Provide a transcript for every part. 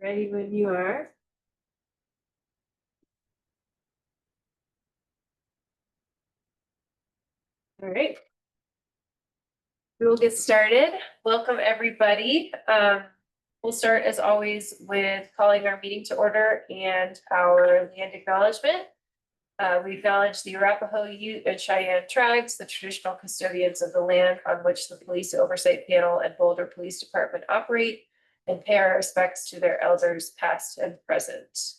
Ready when you are. All right. We will get started. Welcome, everybody. We'll start as always with calling our meeting to order and our land acknowledgement. We acknowledge the Arapaho, Ute, and Cheyenne tribes, the traditional custodians of the land on which the Police Oversight Panel and Boulder Police Department operate, and pay our respects to their elders past and present.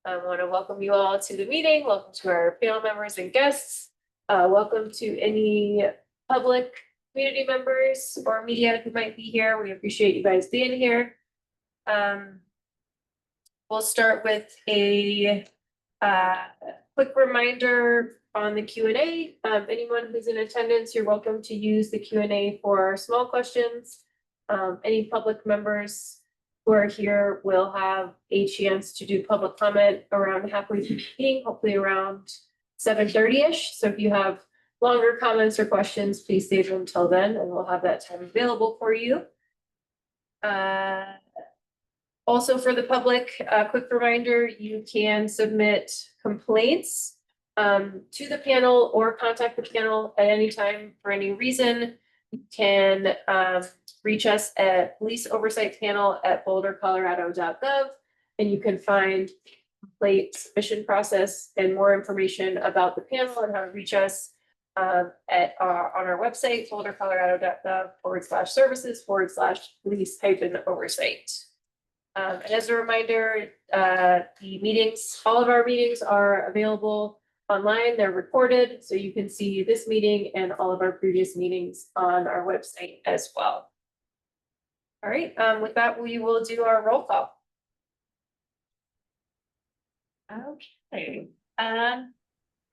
I want to welcome you all to the meeting. Welcome to our panel members and guests. Welcome to any public community members or media who might be here. We appreciate you guys being here. We'll start with a quick reminder on the Q&A. Anyone who's in attendance, you're welcome to use the Q&A for small questions. Any public members who are here will have a chance to do public comment around halfway through the meeting, hopefully around 7:30-ish. So if you have longer comments or questions, please save them until then, and we'll have that time available for you. Also for the public, a quick reminder, you can submit complaints to the panel or contact the panel at any time for any reason. You can reach us at policeoversightpanel@bouldercolorado.gov, and you can find complaint submission process and more information about the panel and how to reach us on our website, bouldercolorado.gov/services/police-oversight. And as a reminder, all of our meetings are available online. They're recorded, so you can see this meeting and all of our previous meetings on our website as well. All right, with that, we will do our roll call. Okay.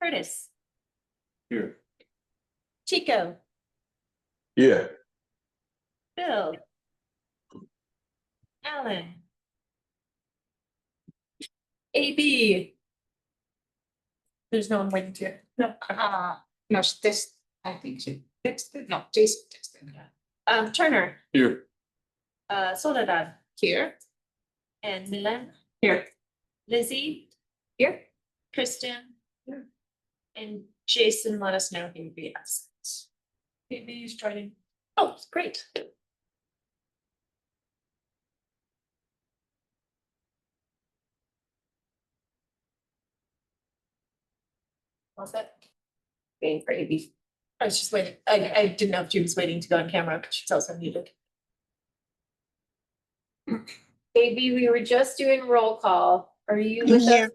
Curtis. Here. Chico. Yeah. Bill. Alan. AB. There's no one waiting to. No, this, I think she texted, no, Jason texted. Turner. Here. Soledad. Here. And Milan. Here. Lizzie. Here. Kristen. Here. And Jason, let us know if he would be absent. Maybe he's trying. Oh, great. All set. Waiting for AB. I was just waiting. I didn't know if she was waiting to go on camera, but she's also muted. AB, we were just doing roll call. Are you I'm with here. us?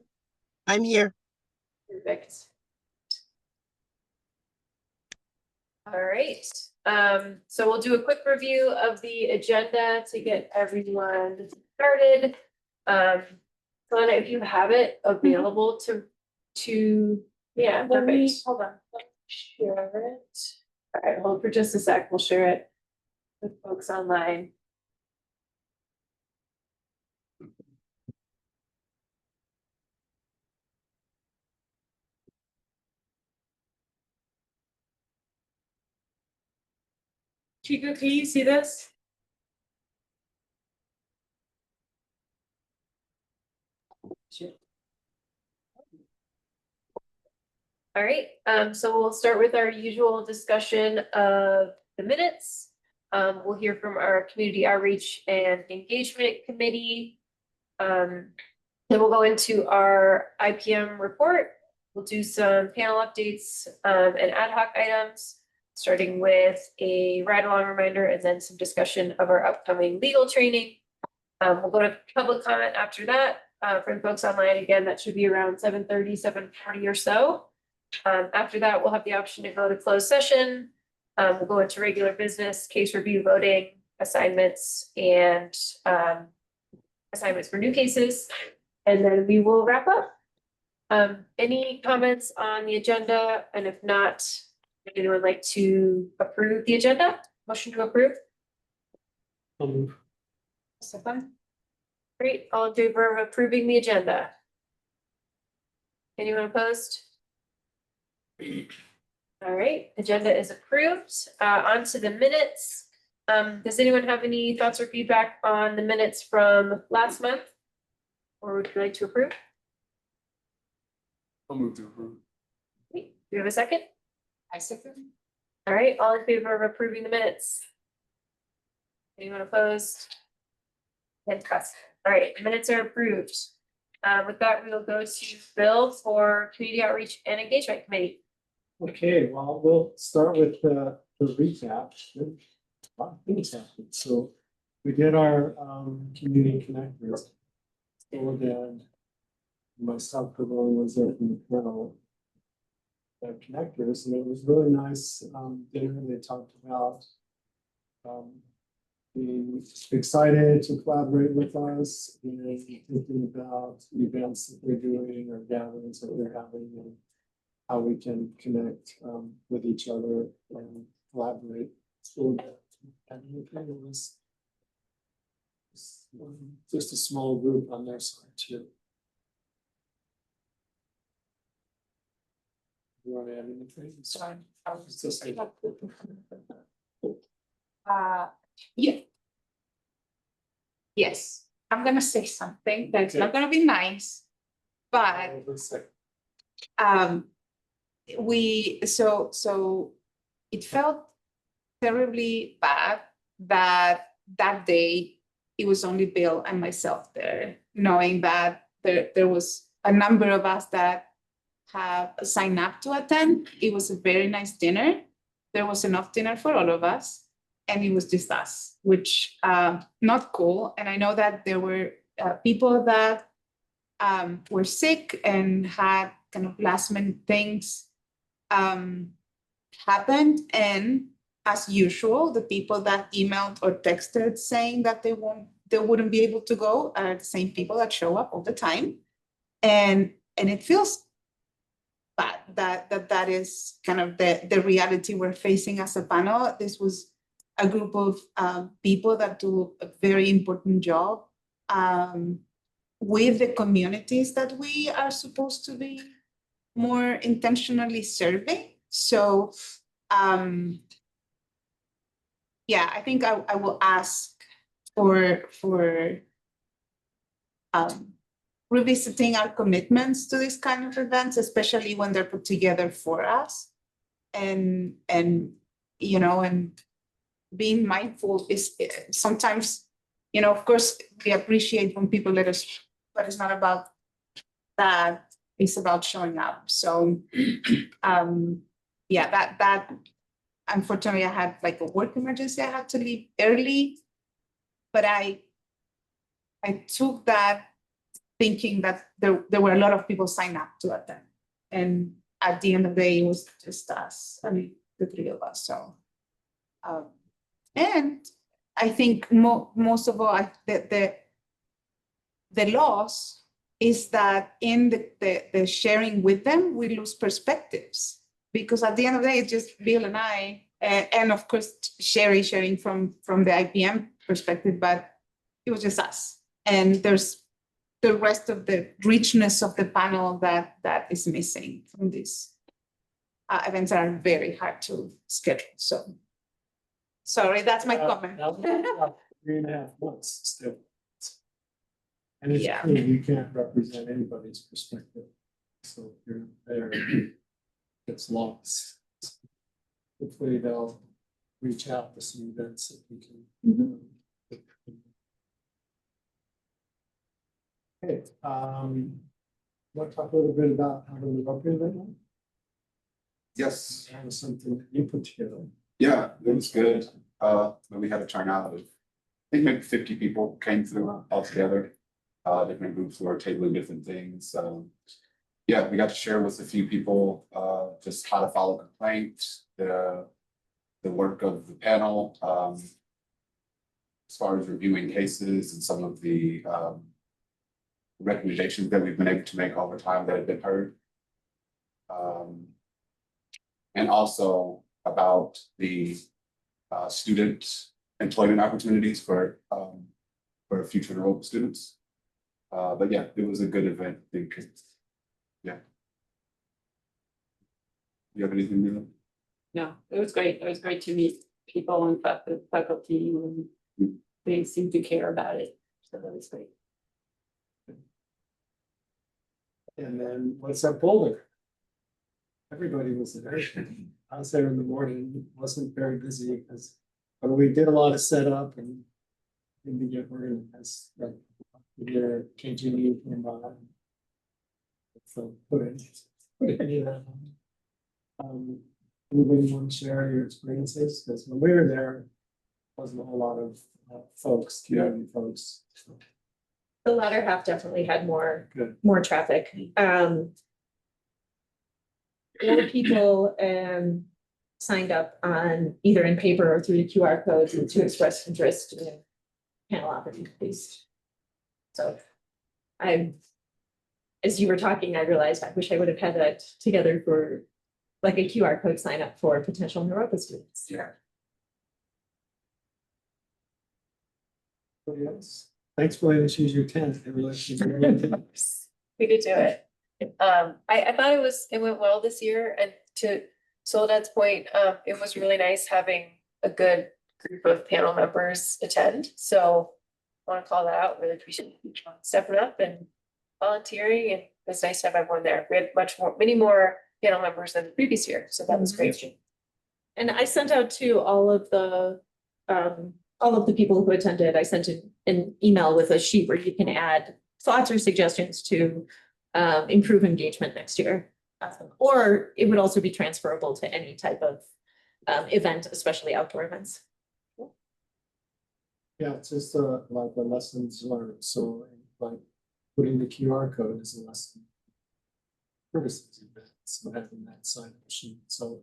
I'm here. Perfect. All right, so we'll do a quick review of the agenda to get everyone started. Lana, if you have it available to, yeah, perfect. Hold on. Share it. All right, hold for just a sec. We'll share it with folks online. Chico, can you see this? Sure. All right, so we'll start with our usual discussion of the minutes. We'll hear from our community outreach and engagement committee. Then we'll go into our IPM report. We'll do some panel updates and ad hoc items, starting with a ride-along reminder and then some discussion of our upcoming legal training. We'll go to public comment after that. For the folks online, again, that should be around 7:30, 7:40 or so. After that, we'll have the option to go to closed session. We'll go into regular business, case review, voting, assignments, and assignments for new cases. And then we will wrap up. Any comments on the agenda? And if not, would anyone like to approve the agenda? Motion to approve? I'll move. Stefan? Great, all in favor of approving the agenda? Anyone opposed? All right, agenda is approved. On to the minutes. Does anyone have any thoughts or feedback on the minutes from last month? Or would you like to approve? I'll move to approve. Do you have a second? I second. All right, all in favor of approving the minutes? Anyone opposed? Fantastic. All right, minutes are approved. With that, we will go to Bill for Community Outreach and Engagement Committee. Okay, well, we'll start with the recap. A lot of things happened. So we did our community connectors. So then myself, Pavone was there from the panel. Connectors, and it was really nice dinner. They talked about being excited to collaborate with us and thinking about events that they're doing or gatherings that they're having and how we can connect with each other and collaborate. So and it was just a small group on their side too. You want to add anything? Sorry, I was It's just like- yeah. Yes, I'm gonna say something that's not gonna be nice, but so it felt terribly bad that day it was only Bill and myself there, knowing that there was a number of us that have signed up to attend. It was a very nice dinner. There was enough dinner for all of us, and it was just us, which not cool. And I know that there were people that were sick and had kind of last minute things happened. And as usual, the people that emailed or texted saying that they wouldn't be able to go are the same people that show up all the time. And it feels bad that is kind of the reality we're facing as a panel. This was a group of people that do a very important job with the communities that we are supposed to be more intentionally serving. So yeah, I think I will ask for revisiting our commitments to these kind of events, especially when they're put together for us. And you know, and being mindful is sometimes, you know, of course, we appreciate when people let us, but it's not about that. It's about showing up. So yeah, that unfortunately I had like a work emergency. I had to leave early, but I took that thinking that there were a lot of people signed up to attend. And at the end of the day, it was just us. I mean, the three of us. So and I think most of all, the loss is that in the sharing with them, we lose perspectives. Because at the end of the day, it's just Bill and I, and of course, sharing from the IPM perspective, but it was just us. And there's the rest of the richness of the panel that is missing from these events that are very hard to schedule. So sorry, that's my comment. 3.5 months still. And it's Yeah. true, you can't represent anybody's perspective. So if you're there, it's lost. Hopefully they'll reach out to some events that we can. Okay, want to talk a little bit about how to live up here right now? Yes, That was something that you put together. yeah, it was good. We had a turnout of, I think maybe 50 people came through altogether. Different groups who are tabling different things. Yeah, we got to share with a few people just how to file a complaint, the work of the panel, as far as reviewing cases and some of the recommendations that we've been able to make over time that have been heard. And also about the student employment opportunities for future enrolled students. But yeah, it was a good event. I think. Yeah. You have anything new? No, it was great. It was great to meet people and faculty, and they seem to care about it, so that was great. And then what's up Boulder? Everybody was there. I was there in the morning, it wasn't very busy because, but we did a lot of setup and in the get organized, like we're changing from so put it, anybody want to share your experiences? Because when we were there, wasn't a whole lot of folks, community folks. The latter half definitely had more, Good. more traffic. More people signed up on either in paper or through the QR code to express interest in panel opportunities. So as you were talking, I realized I wish I would have had that together for like a QR code sign up for potential Naropa students. Yeah. Anybody else? Thanks for letting us use your tent. They really We could do it. I thought it went well this year, and to Soledad's point, it was really nice having a good group of panel members attend, so I want to call that out, really appreciate you stepping up and volunteering, and it's nice to have everyone there. We had many more panel members than the previous year, so that was great. And I sent out to all of the people who attended, I sent an email with a sheet where you can add thoughts or suggestions to improve engagement next year. Or it would also be transferable to any type of event, especially outdoor events. Yeah, it's just like the lessons learned, so like putting the QR code is a lesson. Criticism, so having that sign sheet, so.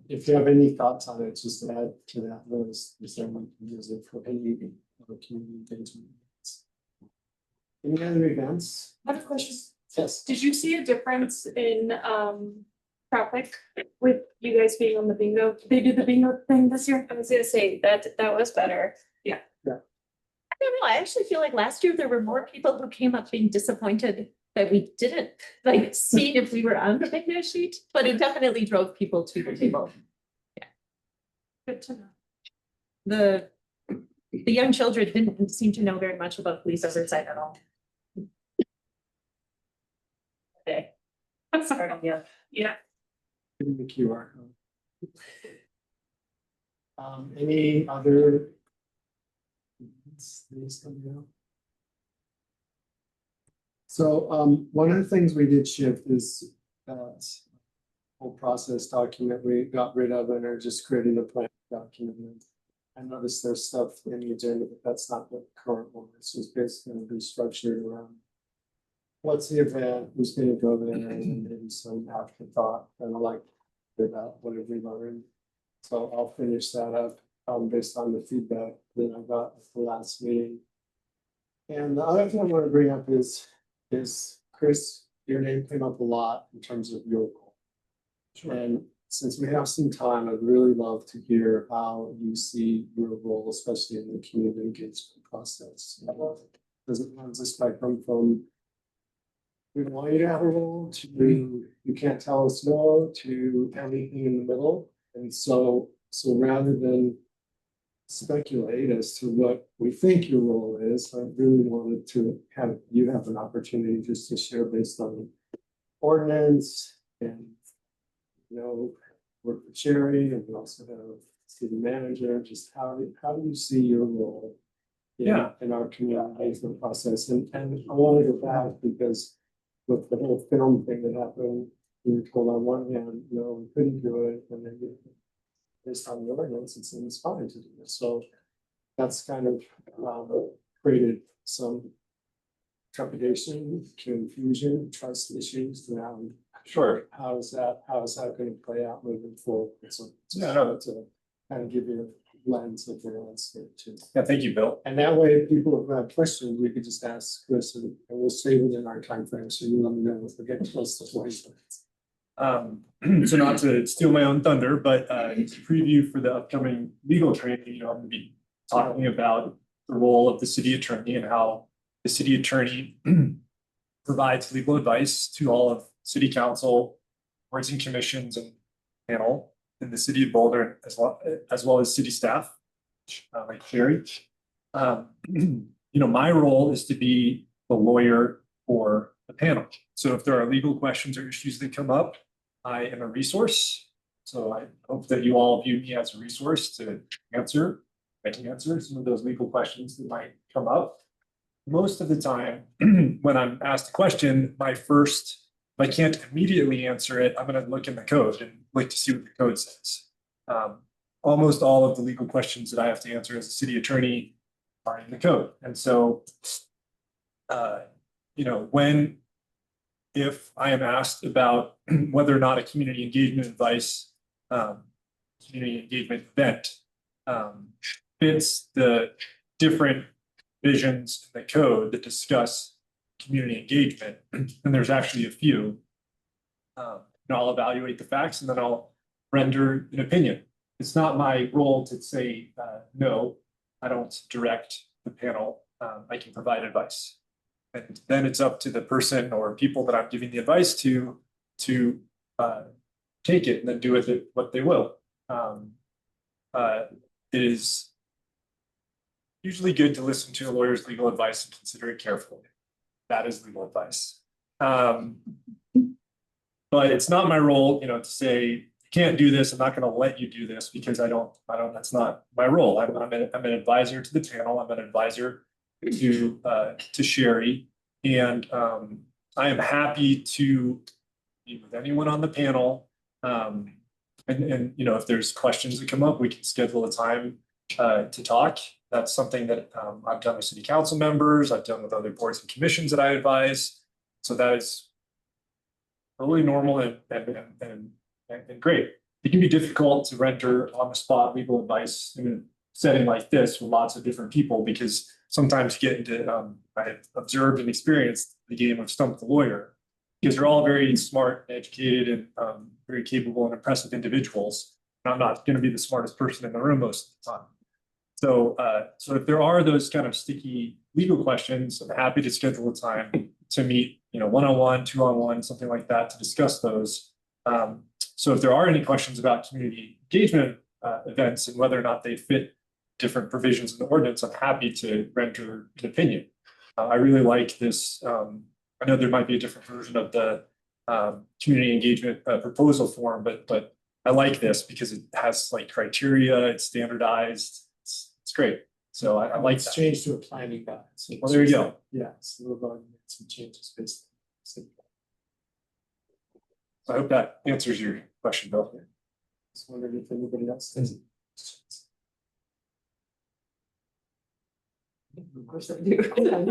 If you have any thoughts on it, just add to that list, is there one can use it for any other community engagement. Any other events? I have a question. Yes. Did you see a difference in traffic with you guys being on the bingo? Did they do the bingo thing this year? I was gonna say that was better. I don't know, I actually feel like last year there were more people who came up being disappointed that we didn't like see if we were on the bingo sheet, but it definitely drove people to the table. Good to know. The young children didn't seem to know very much about police oversight at all. Okay. Sorry, yeah. Yeah. Give me the QR code. Any other? Things coming out? So one of the things we did shift is that whole process document we got rid of and are just creating a plan document. I noticed there's stuff in the agenda, but that's not the current one. It's just basically going to be structured around what's the event, who's going to go there, and maybe some afterthought and like about what have we learned. So I'll finish that up based on the feedback that I got at the last meeting. And the other thing I want to bring up is Chris, your name came up a lot in terms of your role. Sure. And since we have some time, I'd really love to hear how you see your role, especially in the community engagement process. Does it runs a spectrum from we want you to have a role to you can't tell us no to anything in the middle? And so rather than speculate as to what we think your role is, I really wanted to have you have an opportunity just to share based on ordinance and work with Sherry, and we also have city manager. Just how do you see your role in our community engagement process? And I want to go back because with the whole film thing that happened, we were told on one hand, no, we couldn't do it, and then based on the ordinance, it seems fine to do this. So that's kind of created some trepidation, confusion, trust issues around. Sure. How is that going to play out moving forward? So No. to kind of give you a lens of the landscape too. Yeah, thank you, Bill. And that way, if people who have questions, we could just ask Chris, and we'll stay within our time frame. So you let me know if we get close to 40 minutes. So not to steal my own thunder, but to preview for the upcoming legal training, I'm gonna be talking about the role of the city attorney and how the city attorney provides legal advice to all of city council, boards and commissions and panel in the city of Boulder as well as city staff, like Sherry. My role is to be the lawyer for the panel. So if there are legal questions or issues that come up, I am a resource. So I hope that you all view me as a resource to answer some of those legal questions that might come up. Most of the time, when I'm asked a question, if I can't immediately answer it, I'm going to look in the code and look to see what the code says. Almost all of the legal questions that I have to answer as a city attorney are in the code. And so, if I am asked about whether or not a community engagement event fits the different visions in the code that discuss community engagement, and there's actually a few. I'll evaluate the facts and then I'll render an opinion. It's not my role to say no. I don't direct the panel. I can provide advice, and then it's up to the person or people that I'm giving the advice to take it and then do with it what they will. It is usually good to listen to a lawyer's legal advice and consider it carefully. That is legal advice. But it's not my role, to say, you can't do this, I'm not going to let you do this because that's not my role. I'm an advisor to the panel, I'm an advisor to Sherry. And I am happy to meet with anyone on the panel. And if there's questions that come up, we can schedule a time to talk. That's something that I've done with city council members, I've done with other boards and commissions that I advise. So that is totally normal and great. It can be difficult to render on the spot legal advice in a setting like this with lots of different people, because sometimes you get into, I have observed and experienced the game of stump the lawyer, because they're all very smart, educated, and very capable and impressive individuals. And I'm not going to be the smartest person in the room most of the time. So if there are those kind of sticky legal questions, I'm happy to schedule a time to meet, one-on-one, two-on-one, something like that, to discuss those. So if there are any questions about community engagement events and whether or not they fit different provisions in the ordinance, I'm happy to render an opinion. I really like this. I know there might be a different version of the community engagement proposal form, but I like this because it has like criteria, it's standardized. It's great. So I like It's that. changed to a planning guide. So Well, there you go. Yeah, so we're going to make some changes based. So I hope that answers your question, Bill. Just wondering if anybody else has. Of course I do. I'm glad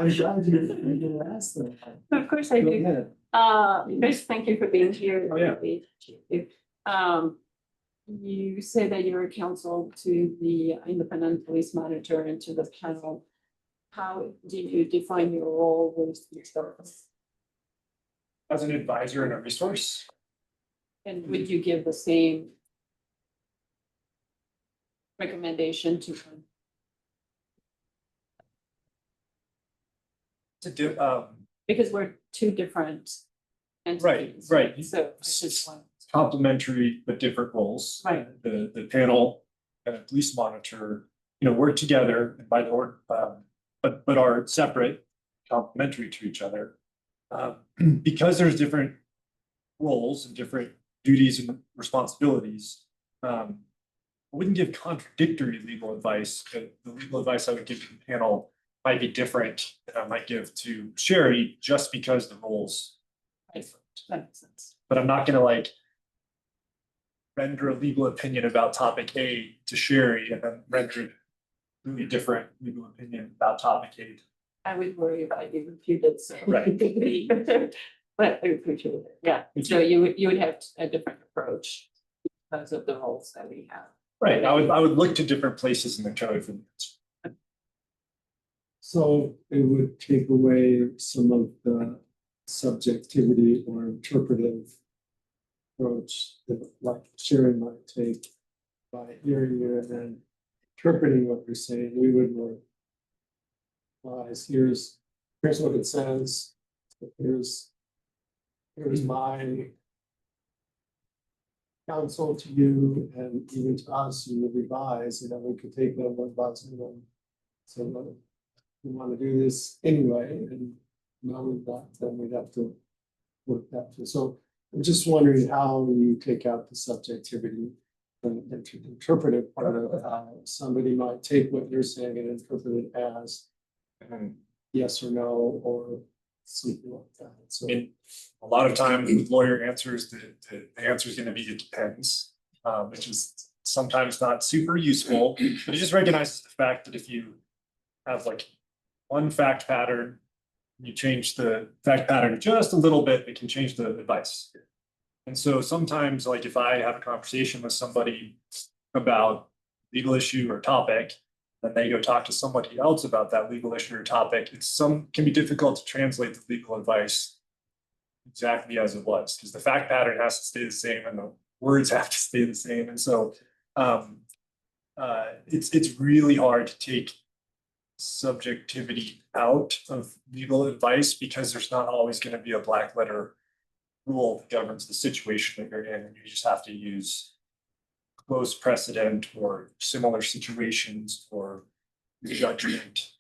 you're going to ask them. Of course I Go do. ahead. First, thank you for being here. Oh, yeah. You say that you're counsel to the independent police manager and to the panel. How do you define your role with these folks? As an advisor and a resource, And would you give the same recommendation to them? Because we're two different entities. right. So I just want. complementary but different roles. Right. The panel and the police monitor, work together and by the order, but are separate, complementary to each other. Because there's different roles and different duties and responsibilities. I wouldn't give contradictory legal advice. The legal advice I would give to the panel might be different than I might give to Sherry, just because the roles are different. That makes sense. But I'm not gonna render a legal opinion about topic A to Sherry and then render a really different legal opinion about topic A. I would worry about you if you did so. Right. But I appreciate it. Yeah, so you would have a different approach because of the roles that we have. Right, I would look to different places in the code for the answer. So it would take away some of the subjectivity or interpretive approach that like Sherry might take by hearing you and then interpreting what you're saying. We would more here's what it says. Here's my counsel to you and even to us, you would revise, we could take that one advice and then say, well, we want to do this anyway, and knowing that, then we'd have to work that through. So I'm just wondering how you take out the subjectivity and interpretive part of how somebody might take what you're saying and interpret it as yes or no, or something like that. So I mean, a lot of times with lawyer answers, the answer is going to be it depends, which is sometimes not super useful, but it just recognizes the fact that if you have like one fact pattern, you change the fact pattern just a little bit, it can change the advice. And so sometimes, like if I have a conversation with somebody about legal issue or topic, then they go talk to somebody else about that legal issue or topic, can be difficult to translate the legal advice exactly as it was, because the fact pattern has to stay the same and the words have to stay the same. And so it's really hard to take subjectivity out of legal advice because there's not always going to be a black letter rule that governs the situation that you're in, and you just have to use close precedent or similar situations or judgment.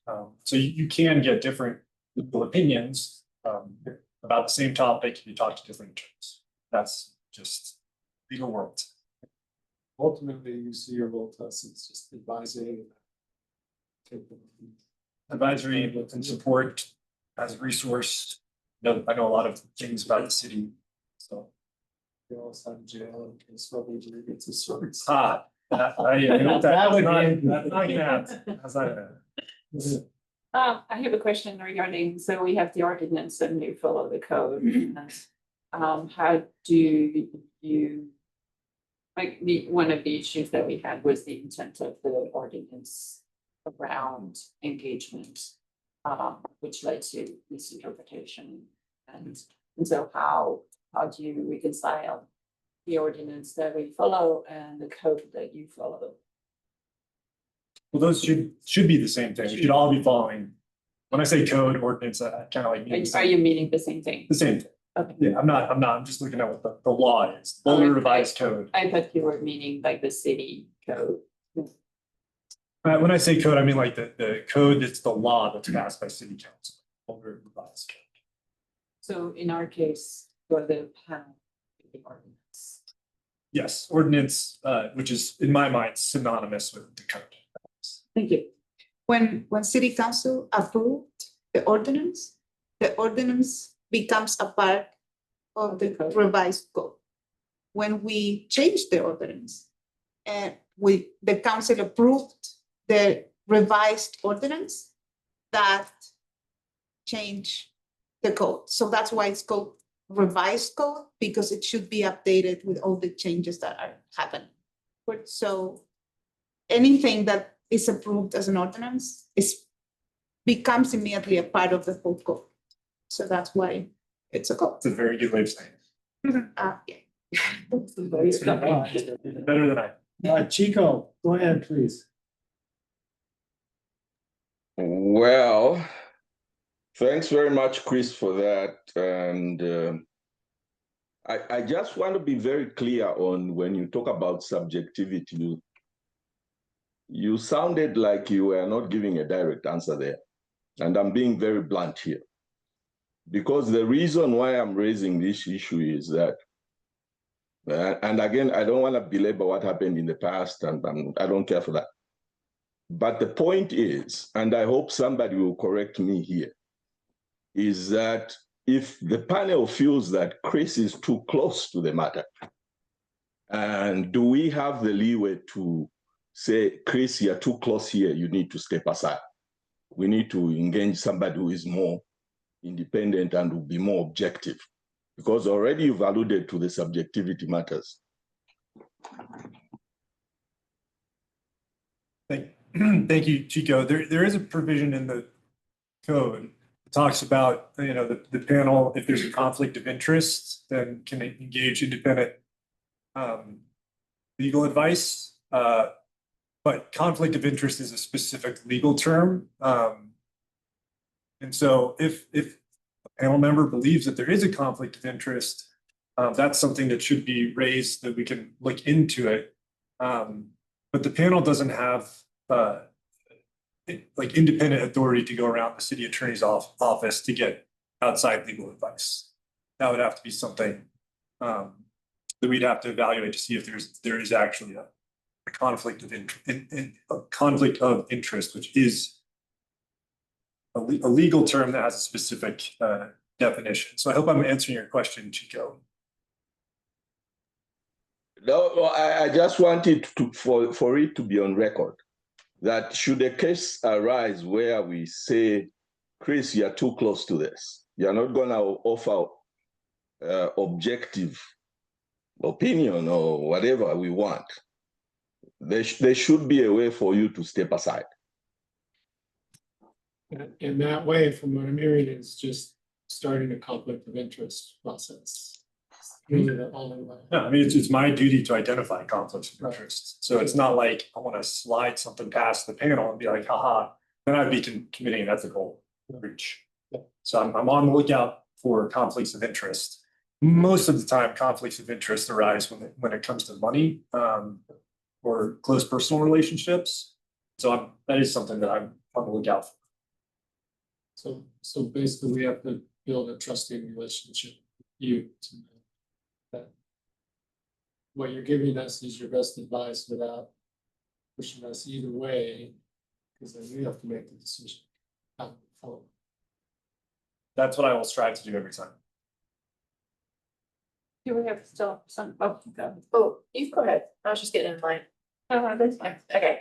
So you can get different legal opinions about the same topic if you talk to different attorneys. That's just legal world. ultimately, you see your role test, it's just advising. Advisory and support as a resource. I know a lot of things about the city, so. You also have jail in case somebody gets a search. That's not gonna happen. That's not gonna happen. I have a question regarding, so we have the ordinance and you follow the code. And, how do you, like, one of the issues that we had was the intent of the ordinance around engagement, which led to misinterpretation. And so how do you reconcile the ordinance that we follow and the code that you follow? Well, those should be the same thing. We should all be following. When I say code ordinance, I kind of like mean Are you meaning the same thing? the same thing. Okay. Yeah, I'm just looking at what the law is, Boulder Revised Code. I thought you were meaning like the city code. When I say code, I mean like the code that's the law that's passed by city council, Boulder Revised Code. So in our case, for the panel, the ordinance. Yes, ordinance, which is in my mind synonymous with the code. Thank you. When city council approved the ordinance becomes a part of the revised code. When we changed the ordinance and the council approved the revised ordinance, that changed the code. So that's why it's called revised code, because it should be updated with all the changes that are happening. So anything that is approved as an ordinance becomes immediately a part of the whole code. So that's why it's a code. It's a very good way of saying it. Yeah. Better than I. Chico, go ahead, please. Well, thanks very much, Chris, for that. And I just want to be very clear on when you talk about subjectivity, you sounded like you were not giving a direct answer there. And I'm being very blunt here. Because the reason why I'm raising this issue is that, and again, I don't want to belabor what happened in the past, and I don't care for that. But the point is, and I hope somebody will correct me here, is that if the panel feels that Chris is too close to the matter, and do we have the leeway to say, Chris, you're too close here, you need to step aside. We need to engage somebody who is more independent and will be more objective, because already you've alluded to the subjectivity matters. Thank you, Chico. There is a provision in the code that talks about, the panel, if there's a conflict of interest, then can they engage independent legal advice. But conflict of interest is a specific legal term. And so if a panel member believes that there is a conflict of interest, That's something that should be raised, that we can look into it. But the panel doesn't have like independent authority to go around the city attorney's office to get outside legal advice. That would have to be something that we'd have to evaluate to see if there is actually a conflict of interest, which is a legal term that has a specific definition. So I hope I'm answering your question, Chico. No, I just wanted for it to be on record that should a case arise where we say, Chris, you're too close to this, you're not going to offer objective opinion or whatever we want, there should be a way for you to step aside. In that way, from what I'm hearing, is just starting a conflict of interest process. Really the only way. Yeah, I mean, it's my duty to identify conflicts of interest. So it's not like I want to slide something past the panel and be like, haha, then I'd be committing an ethical breach. So I'm on the lookout for conflicts of interest. Most of the time, conflicts of interest arise when it comes to money or close personal relationships. So that is something that I'm on the lookout for. So basically, we have to build a trusting relationship with you to know that what you're giving us is your best advice without pushing us either way, because then we have to make the decision. That's what I will strive to do every time. Do we have still some, oh, go. Oh, you go ahead. I was just getting in line. Oh, that's fine. Okay.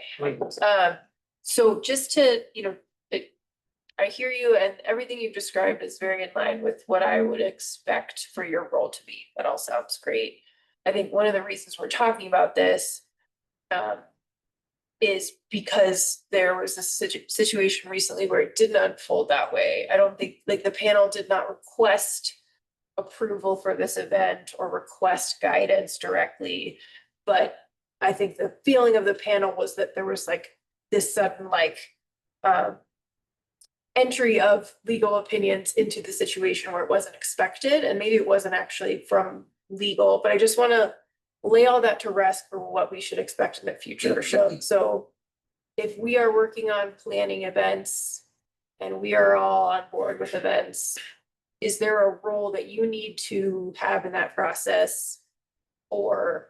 So just to, I hear you, and everything you've described is very in line with what I would expect for your role to be. That all sounds great. I think one of the reasons we're talking about this is because there was a situation recently where it didn't unfold that way. I don't think, like, the panel did not request approval for this event or request guidance directly, but I think the feeling of the panel was that there was like this sudden entry of legal opinions into the situation where it wasn't expected, and maybe it wasn't actually from legal, but I just want to lay all that to rest for what we should expect in the future. So if we are working on planning events and we are all on board with events, is there a role that you need to have in that process? Or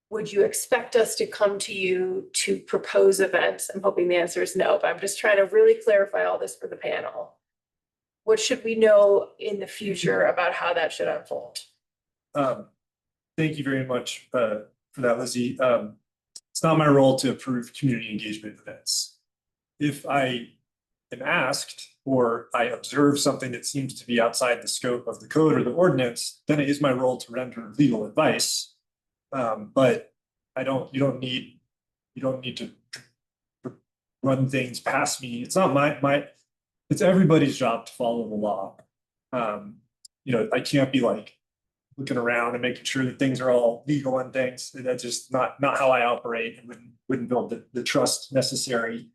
would you expect us to come to you to propose events? I'm hoping the answer is no, but I'm just trying to really clarify all this for the panel. What should we know in the future about how that should unfold? Thank you very much for that, Lizzie. It's not my role to approve community engagement events. If I am asked or I observe something that seems to be outside the scope of the code or the ordinance, then it is my role to render legal advice. But you don't need to run things past me. It's not it's everybody's job to follow the law. I can't be like looking around and making sure that things are all legal and things. That's just not how I operate, and wouldn't build the trust necessary.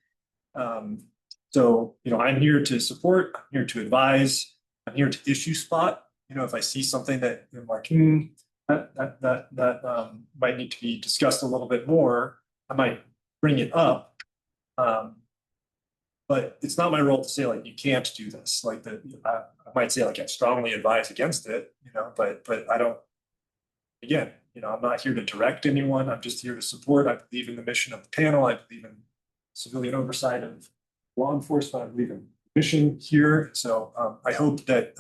So, I'm here to support, I'm here to advise, I'm here to issue spot. If I see something that I'm like, that might need to be discussed a little bit more, I might bring it up. But it's not my role to say like, you can't do this. Like I might say like, I strongly advise against it, but I don't, again, I'm not here to direct anyone. I'm just here to support. I believe in the mission of the panel. I believe in civilian oversight of law enforcement. I believe in mission here. So I hope that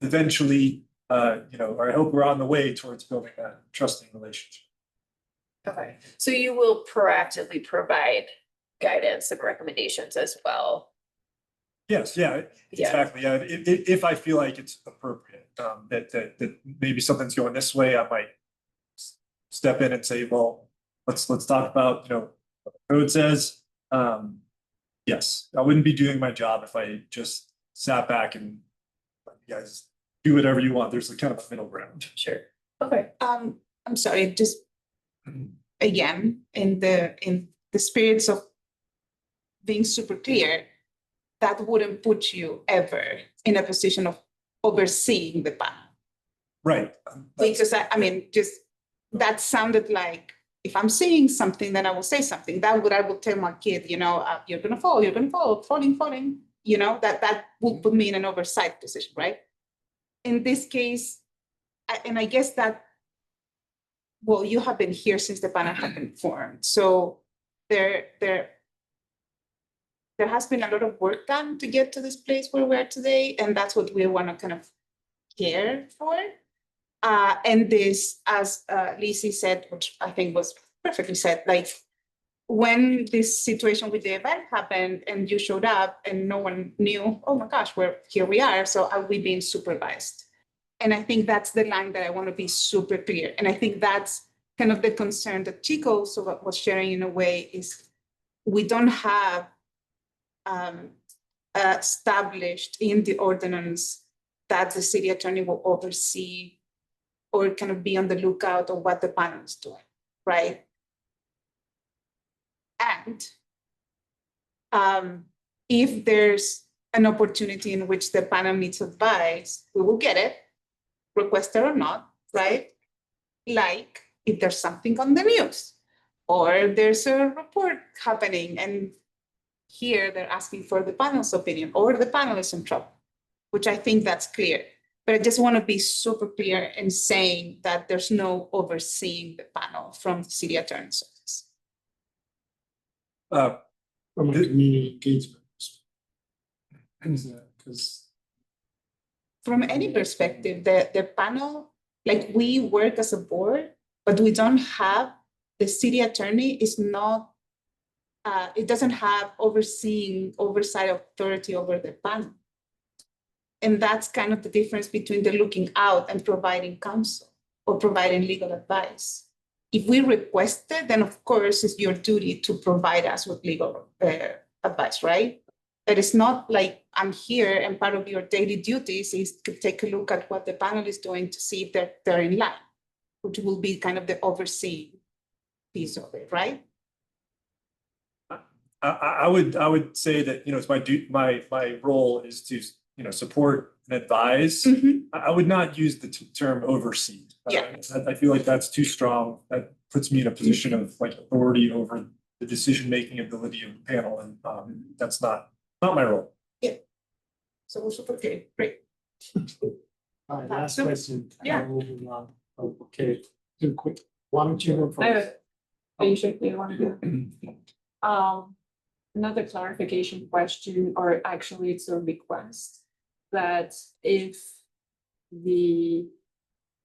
eventually, or I hope we're on the way towards building that trusting relationship. Okay, so you will proactively provide guidance and recommendations as well. Yes, yeah, exactly. Yeah, if I feel like it's appropriate, that maybe something's going this way, I might step in and say, well, let's talk about what the code says. Yes, I wouldn't be doing my job if I just sat back and let you guys do whatever you want. There's a kind of a middle ground. Sure. Okay. I'm sorry, just again, in the spirits of being super clear, that wouldn't put you ever in a position of overseeing the panel. Right. Because I mean, just, that sounded like, if I'm saying something, then I will say something. That would, I will tell my kid, you know, you're gonna fall, falling. You know, that would put me in an oversight position, right? In this case, and I guess that, well, you have been here since the panel had been formed, so there has been a lot of work done to get to this place where we are today, and that's what we want to kind of care for. And this, as Lizzie said, which I think was perfectly said, like, when this situation with the event happened and you showed up and no one knew, oh my gosh, here we are, so are we being supervised? And I think that's the line that I want to be super clear. And I think that's kind of the concern that Chico also was sharing in a way, is we don't have established in the ordinance that the city attorney will oversee or kind of be on the lookout of what the panel is doing, right? And if there's an opportunity in which the panel needs advice, we will get it, requested or not, right? Like if there's something on the news or there's a report happening and here they're asking for the panel's opinion or the panel is in trouble, which I think that's clear. But I just want to be super clear in saying that there's no overseeing the panel from the city attorney's office. From a community engagement perspective. Because From any perspective, the panel, like, we work as a board, but we don't have, the city attorney is not, it doesn't have oversight authority over the panel. And that's kind of the difference between the looking out and providing counsel or providing legal advice. If we request it, then of course it's your duty to provide us with legal advice, right? But it's not like I'm here and part of your daily duties is to take a look at what the panel is doing to see if they're in line, which will be kind of the overseeing piece of it, right? I would say that, you know, it's my role is to, you know, support and advise. Mhm. I would not use the term oversee. Yeah. I feel like that's too strong. That puts me in a position of like authority over the decision-making ability of the panel, and that's not my role. So we're super clear, great. all right, last So- question. yeah. Moving on. Oh, okay, too quick. Why don't you go first? Are you sure you want to do? Another clarification question, or actually it's a request, that if the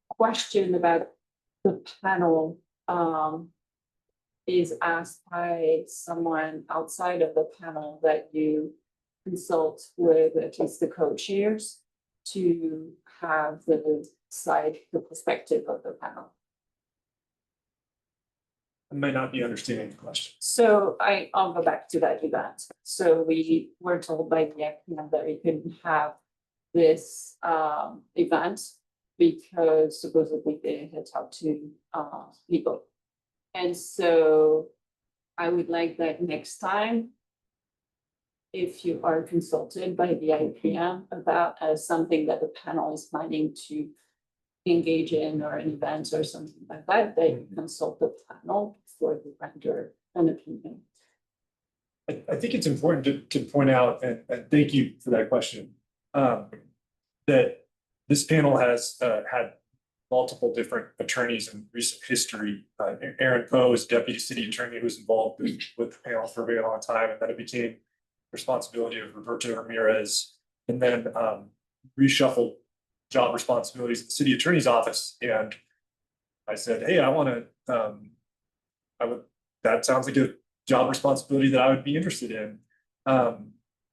question about the panel is asked by someone outside of the panel, that you consult with at least the co-chairs to have the perspective of the panel. I might not be understanding the question. So I'll go back to that event. So we were told by the ACM that we couldn't have this event because supposedly they had talked to people. And so I would like that next time, if you are consulted by the IPM about something that the panel is planning to engage in or an event or something like that, they consult the panel for the render an opinion. I think it's important to point out, and thank you for that question, that this panel has had multiple different attorneys in recent history. Aaron Poe is deputy city attorney who was involved with the panel for a very long time, and then it became responsibility of Roberto Ramirez, and then reshuffled job responsibilities at the city attorney's office. And I said, hey, that sounds like a job responsibility that I would be interested in.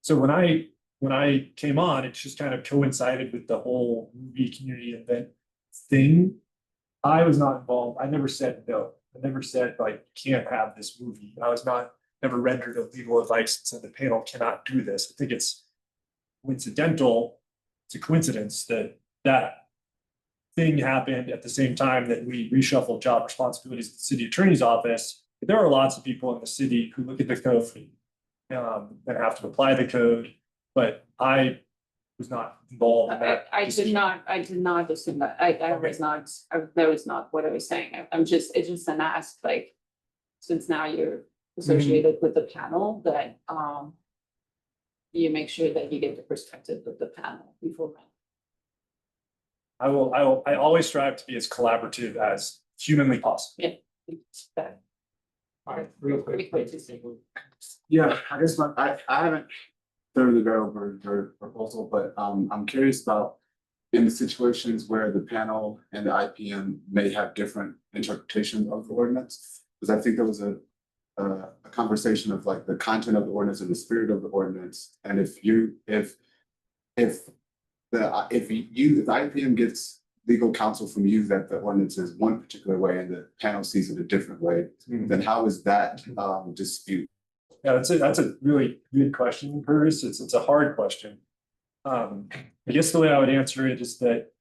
So when I came on, it just kind of coincided with the whole movie community event thing. I was not involved. I never said no. I never said like, you can't have this movie. Never rendered a legal advice and said the panel cannot do this. I think it's coincidental. It's a coincidence that thing happened at the same time that we reshuffled job responsibilities at the city attorney's office. There are lots of people in the city who look at the code and have to apply the code, but I was not involved in that. I did decision. I did not assume that, that was not what I was saying, it's just an ask, like, since now you're associated with the panel, that, you make sure that you get the perspective of the panel before. I always strive to be as collaborative as humanly possible. That, Real pretty quick. quick. Yeah, I guess I haven't thoroughly read over your proposal, but I'm curious about in the situations where the panel and the IPM may have different interpretations of the ordinance. Because I think there was a conversation of like the content of the ordinance and the spirit of the ordinance. And if the IPM gets legal counsel from you that the ordinance is one particular way and the panel sees it a different way, then how is that dispute? Yeah, that's a really good question, Curtis. It's a hard question. I guess the way I would answer it is that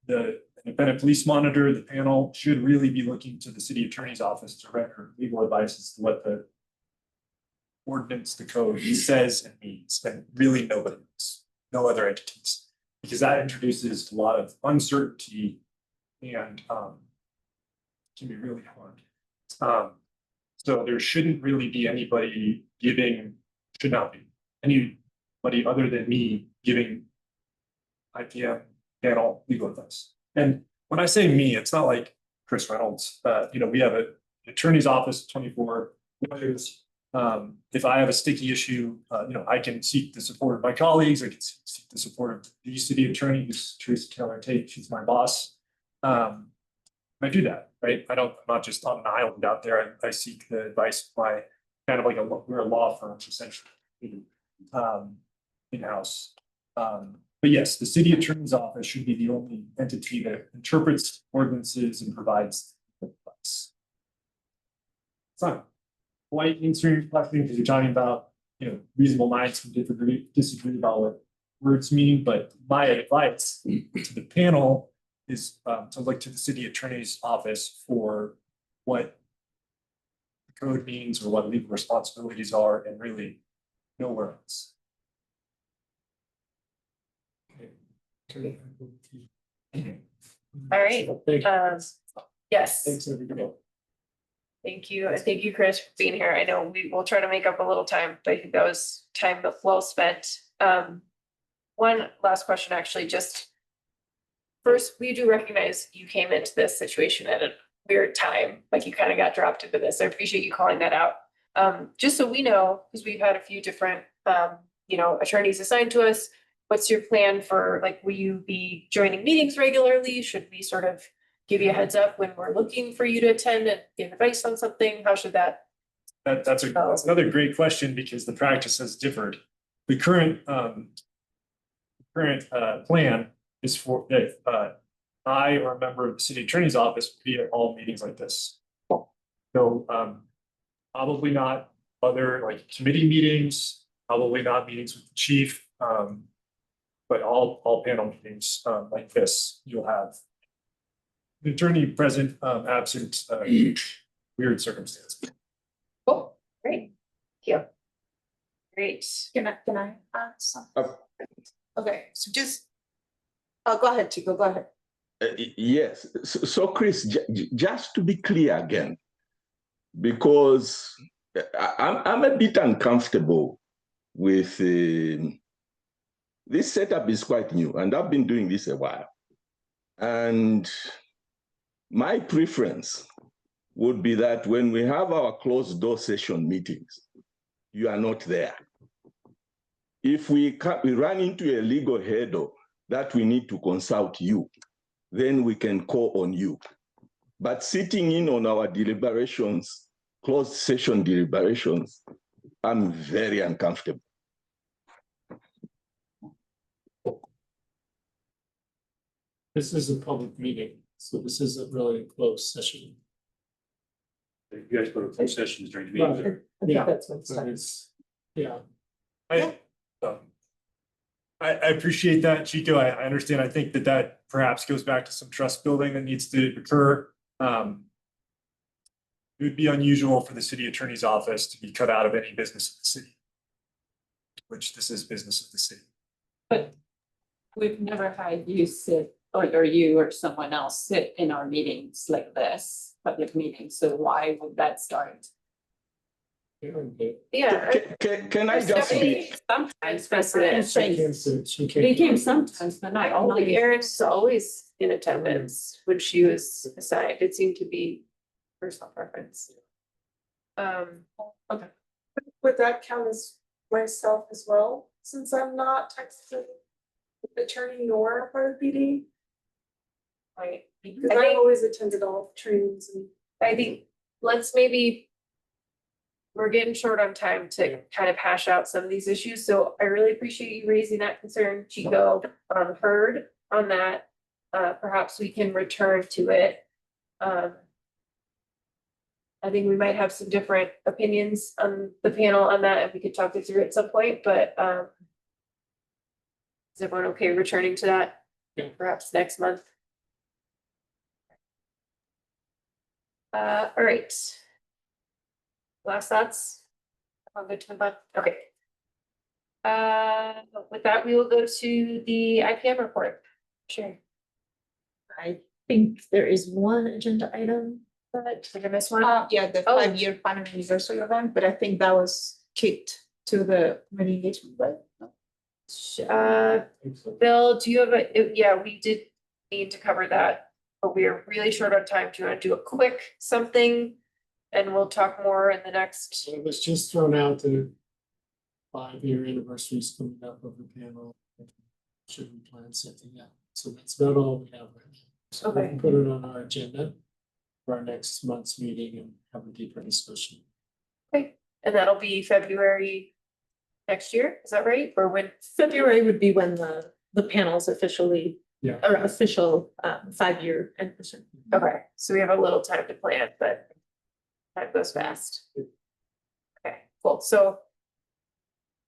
the independent police monitor, the panel, should really be looking to the city attorney's office to render legal advice as to what the ordinance, the code says and means, and really nobody else, no other entities, because that introduces a lot of uncertainty and can be really hard. So there shouldn't really be anybody should not be anybody other than me giving IPM panel legal advice. And when I say me, it's not like Chris Reynolds. We have an attorney's office, 24 lawyers. If I have a sticky issue, I can seek the support of my colleagues. I can seek the support of the city attorney, who's Teresa Taylor Tate. She's my boss. I do that, right? I'm not just on an island out there. I seek the advice of my kind of like we're a law firm essentially, in-house. But yes, the city attorney's office should be the only entity that interprets ordinances and provides advice. It's not quite answering your question because you're talking about, reasonable minds can disagree about what words mean, but my advice to the panel is to look to the city attorney's office for what the code means or what legal responsibilities are, and really nowhere else. All right, yes. Thanks, everybody. Thank you. And thank you, Chris, for being here. I know we will try to make up a little time, but I think that was time well spent. One last question, actually, just first, we do recognize you came into this situation at a weird time, like you kind of got dropped into this. I appreciate you calling that out. Just so we know, because we've had a few different, attorneys assigned to us, what's your plan for, like, will you be joining meetings regularly? Should we sort of give you a heads up when we're looking for you to attend and give advice on something? How should that? That's another great question because the practice has differed. The current plan is for that I or a member of the city attorney's office be at all meetings like this. So probably not other like committee meetings, probably not meetings with the chief, but all panel meetings like this, you'll have the attorney present, absent weird circumstance. Oh, great. Thank you. Great. Can I add something? Okay, so just, go ahead, Chico, go ahead. Yes. So Chris, just to be clear again, because I'm a bit uncomfortable with this setup is quite new, and I've been doing this a while. And my preference would be that when we have our closed door session meetings, you are not there. If we run into a legal hurdle that we need to consult you, then we can call on you. But sitting in on our deliberations, closed session deliberations, I'm very uncomfortable. This is a public meeting, so this isn't really a closed session. You guys go to closed sessions during the Right. meeting. I think Yeah. that's what's So it's, yeah. I appreciate that, Chico. I understand. I think that perhaps goes back to some trust building that needs to occur. It would be unusual for the city attorney's office to be cut out of any business of the city, which this is business of the city. But we've never had you sit, or you or someone else sit in our meetings like this, public meetings, so why would that start? Yeah. Can I just be, Sometimes precedent. She They came. came sometimes, but I not don't think always. Erin's always in attendance when she was assigned. It seemed to be personal preference. Would that count as myself as well, since I'm not technically attorney nor part of PD? Right. Because I've always attended all trainings and. I think let's maybe. We're getting short on time to kind of hash out some of these issues, so I really appreciate you raising that concern, Chico, heard on that. Perhaps we can return to it. I think we might have some different opinions on the panel on that, and we could talk it through at some point, but, is everyone okay returning to that? Perhaps next month? All right. Last thoughts? I'm good to move on. Okay. With that, we will go to the IPM report. Sure. I think there is one agenda item, but Did I miss one? Yeah, the Oh. 5-year panel anniversary event, but I think that was kicked to the community engagement, right? Bill, do you have yeah, we did need to cover that, but we are really short on time. Do you want to do a quick something? And we'll talk more in the next. So it was just thrown out the 5-year anniversaries coming up of the panel. Should we plan something out? So that's about all we have right now. So we Okay. can put it on our agenda for our next month's meeting and have a deeper discussion. Okay, and that'll be February next year, is that right? Or when? February would be when the panel's officially, Yeah. or official 5-year anniversary. Okay, so we have a little time to plan, but time goes fast. Okay, cool, so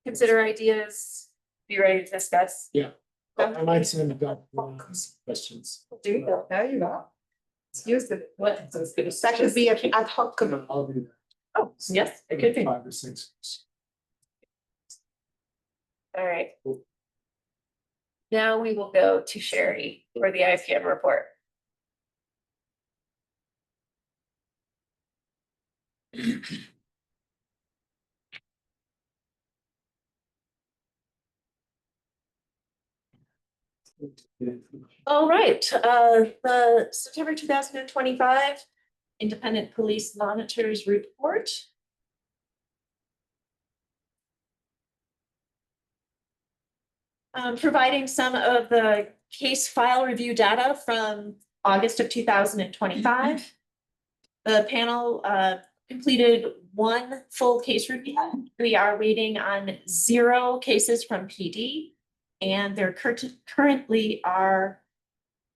consider ideas, be ready to discuss. I might send it back questions. Do you go? There you go. Let's use the, What? So it's gonna- that could be an ad hoc committee. I'll do that. Oh, yes, it could be. 5 or 6. All right. Now we will go to Sherry for the IPM report. All right, the September 2025 Independent Police Monitors Report. Providing some of the case file review data from August of 2025. The panel completed 1 full case review. We are waiting on 0 cases from PD. And there currently are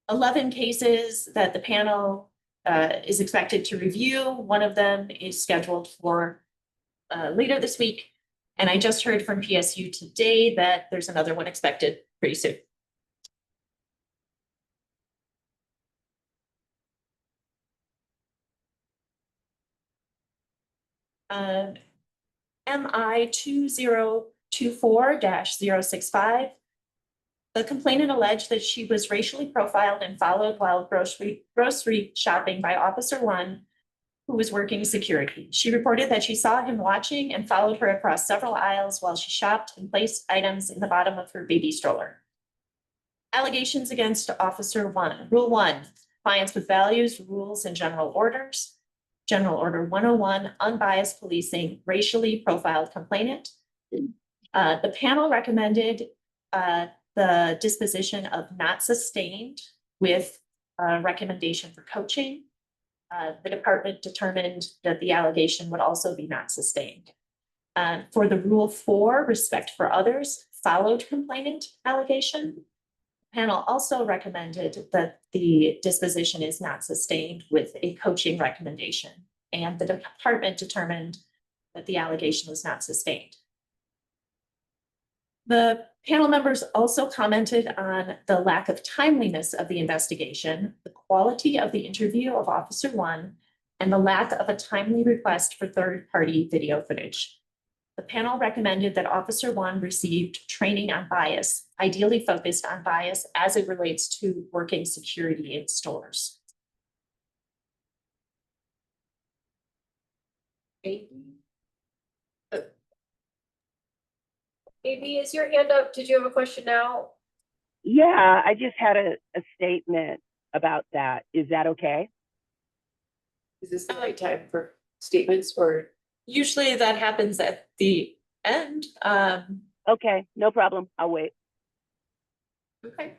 11 cases that the panel is expected to review. One of them is scheduled for later this week. And I just heard from PSU today that there's another one expected pretty soon. MI 2024-065. The complainant alleged that she was racially profiled and followed while grocery shopping by Officer 1, who was working security. She reported that she saw him watching and followed her across several aisles while she shopped and placed items in the bottom of her baby stroller. Allegations against Officer 1. Rule 1, compliance with values, rules, and general orders. General Order 101, unbiased policing, racially profiled complainant. The panel recommended the disposition of not sustained with a recommendation for coaching. The department determined that the allegation would also be not sustained. For the Rule 4, respect for others, followed complainant allegation. Panel also recommended that the disposition is not sustained with a coaching recommendation, and the department determined that the allegation was not sustained. The panel members also commented on the lack of timeliness of the investigation, the quality of the interview of Officer 1, and the lack of a timely request for third-party video footage. The panel recommended that Officer 1 received training on bias, ideally focused on bias as it relates to working security in stores. Amy, is your hand up? Did you have a question now? Yeah, I just had a statement about that. Is that okay? Is this the right time for statements or? Usually that happens at the end. Okay, no problem. I'll wait. Okay.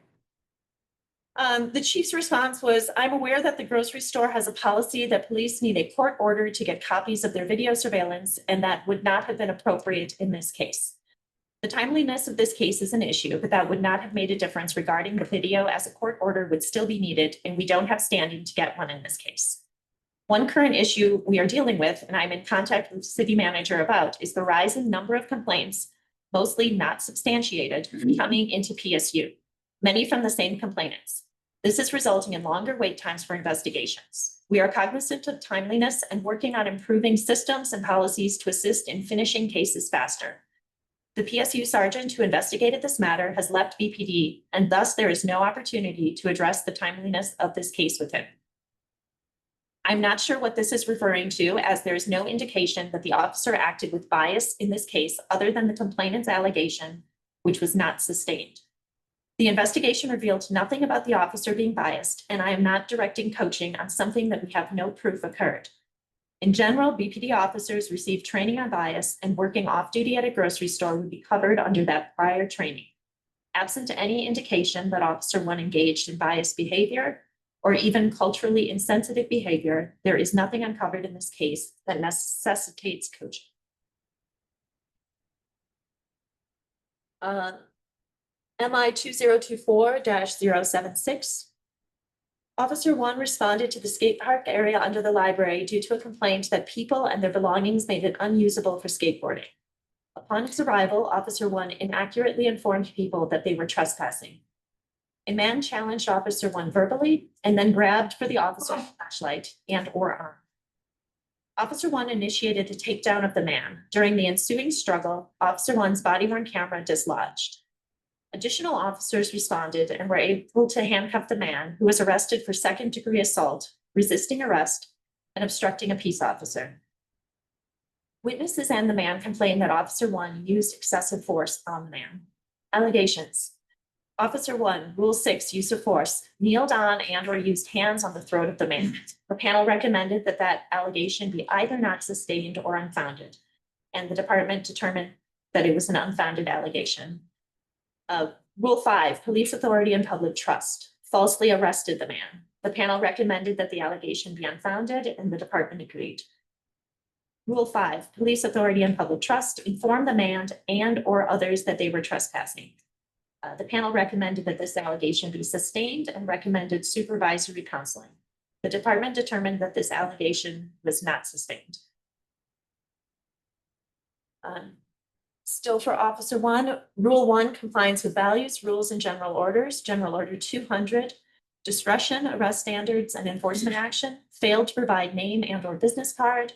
The chief's response was, I'm aware that the grocery store has a policy that police need a court order to get copies of their video surveillance, and that would not have been appropriate in this case. The timeliness of this case is an issue, but that would not have made a difference regarding the video, as a court order would still be needed, and we don't have standing to get one in this case. One current issue we are dealing with, and I'm in contact with the city manager about, is the rise in number of complaints, mostly not substantiated, coming into PSU, many from the same complainants. This is resulting in longer wait times for investigations. We are cognizant of timeliness and working on improving systems and policies to assist in finishing cases faster. The PSU sergeant who investigated this matter has left BPD, and thus there is no opportunity to address the timeliness of this case with him. I'm not sure what this is referring to, as there is no indication that the officer acted with bias in this case other than the complainant's allegation, which was not sustained. The investigation revealed nothing about the officer being biased, and I am not directing coaching on something that we have no proof occurred. In general, BPD officers receive training on bias, and working off-duty at a grocery store would be covered under that prior training. Absent any indication that Officer 1 engaged in biased behavior or even culturally insensitive behavior, there is nothing uncovered in this case that necessitates coaching. MI 2024-076. Officer 1 responded to the skate park area under the library due to a complaint that people and their belongings made it unusable for skateboarding. Upon his arrival, Officer 1 inaccurately informed people that they were trespassing. A man challenged Officer 1 verbally and then grabbed for the officer's flashlight and/or arm. Officer 1 initiated the takedown of the man. During the ensuing struggle, Officer 1's body-worn camera dislodged. Additional officers responded and were able to handcuff the man, who was arrested for second-degree assault, resisting arrest, and obstructing a peace officer. Witnesses and the man complained that Officer 1 used excessive force on the man. Allegations. Officer 1, Rule 6, use of force, kneeled on and/or used hands on the throat of the man. The panel recommended that that allegation be either not sustained or unfounded, and the department determined that it was an unfounded allegation. Rule 5, police authority and public trust, falsely arrested the man. The panel recommended that the allegation be unfounded, and the department agreed. Rule 5, police authority and public trust, informed the man and/or others that they were trespassing. The panel recommended that this allegation be sustained and recommended supervisory counseling. The department determined that this allegation was not sustained. Still for Officer 1, Rule 1, compliance with values, rules, and general orders. General Order 200, discretion, arrest standards, and enforcement action, failed to provide name and/or business card.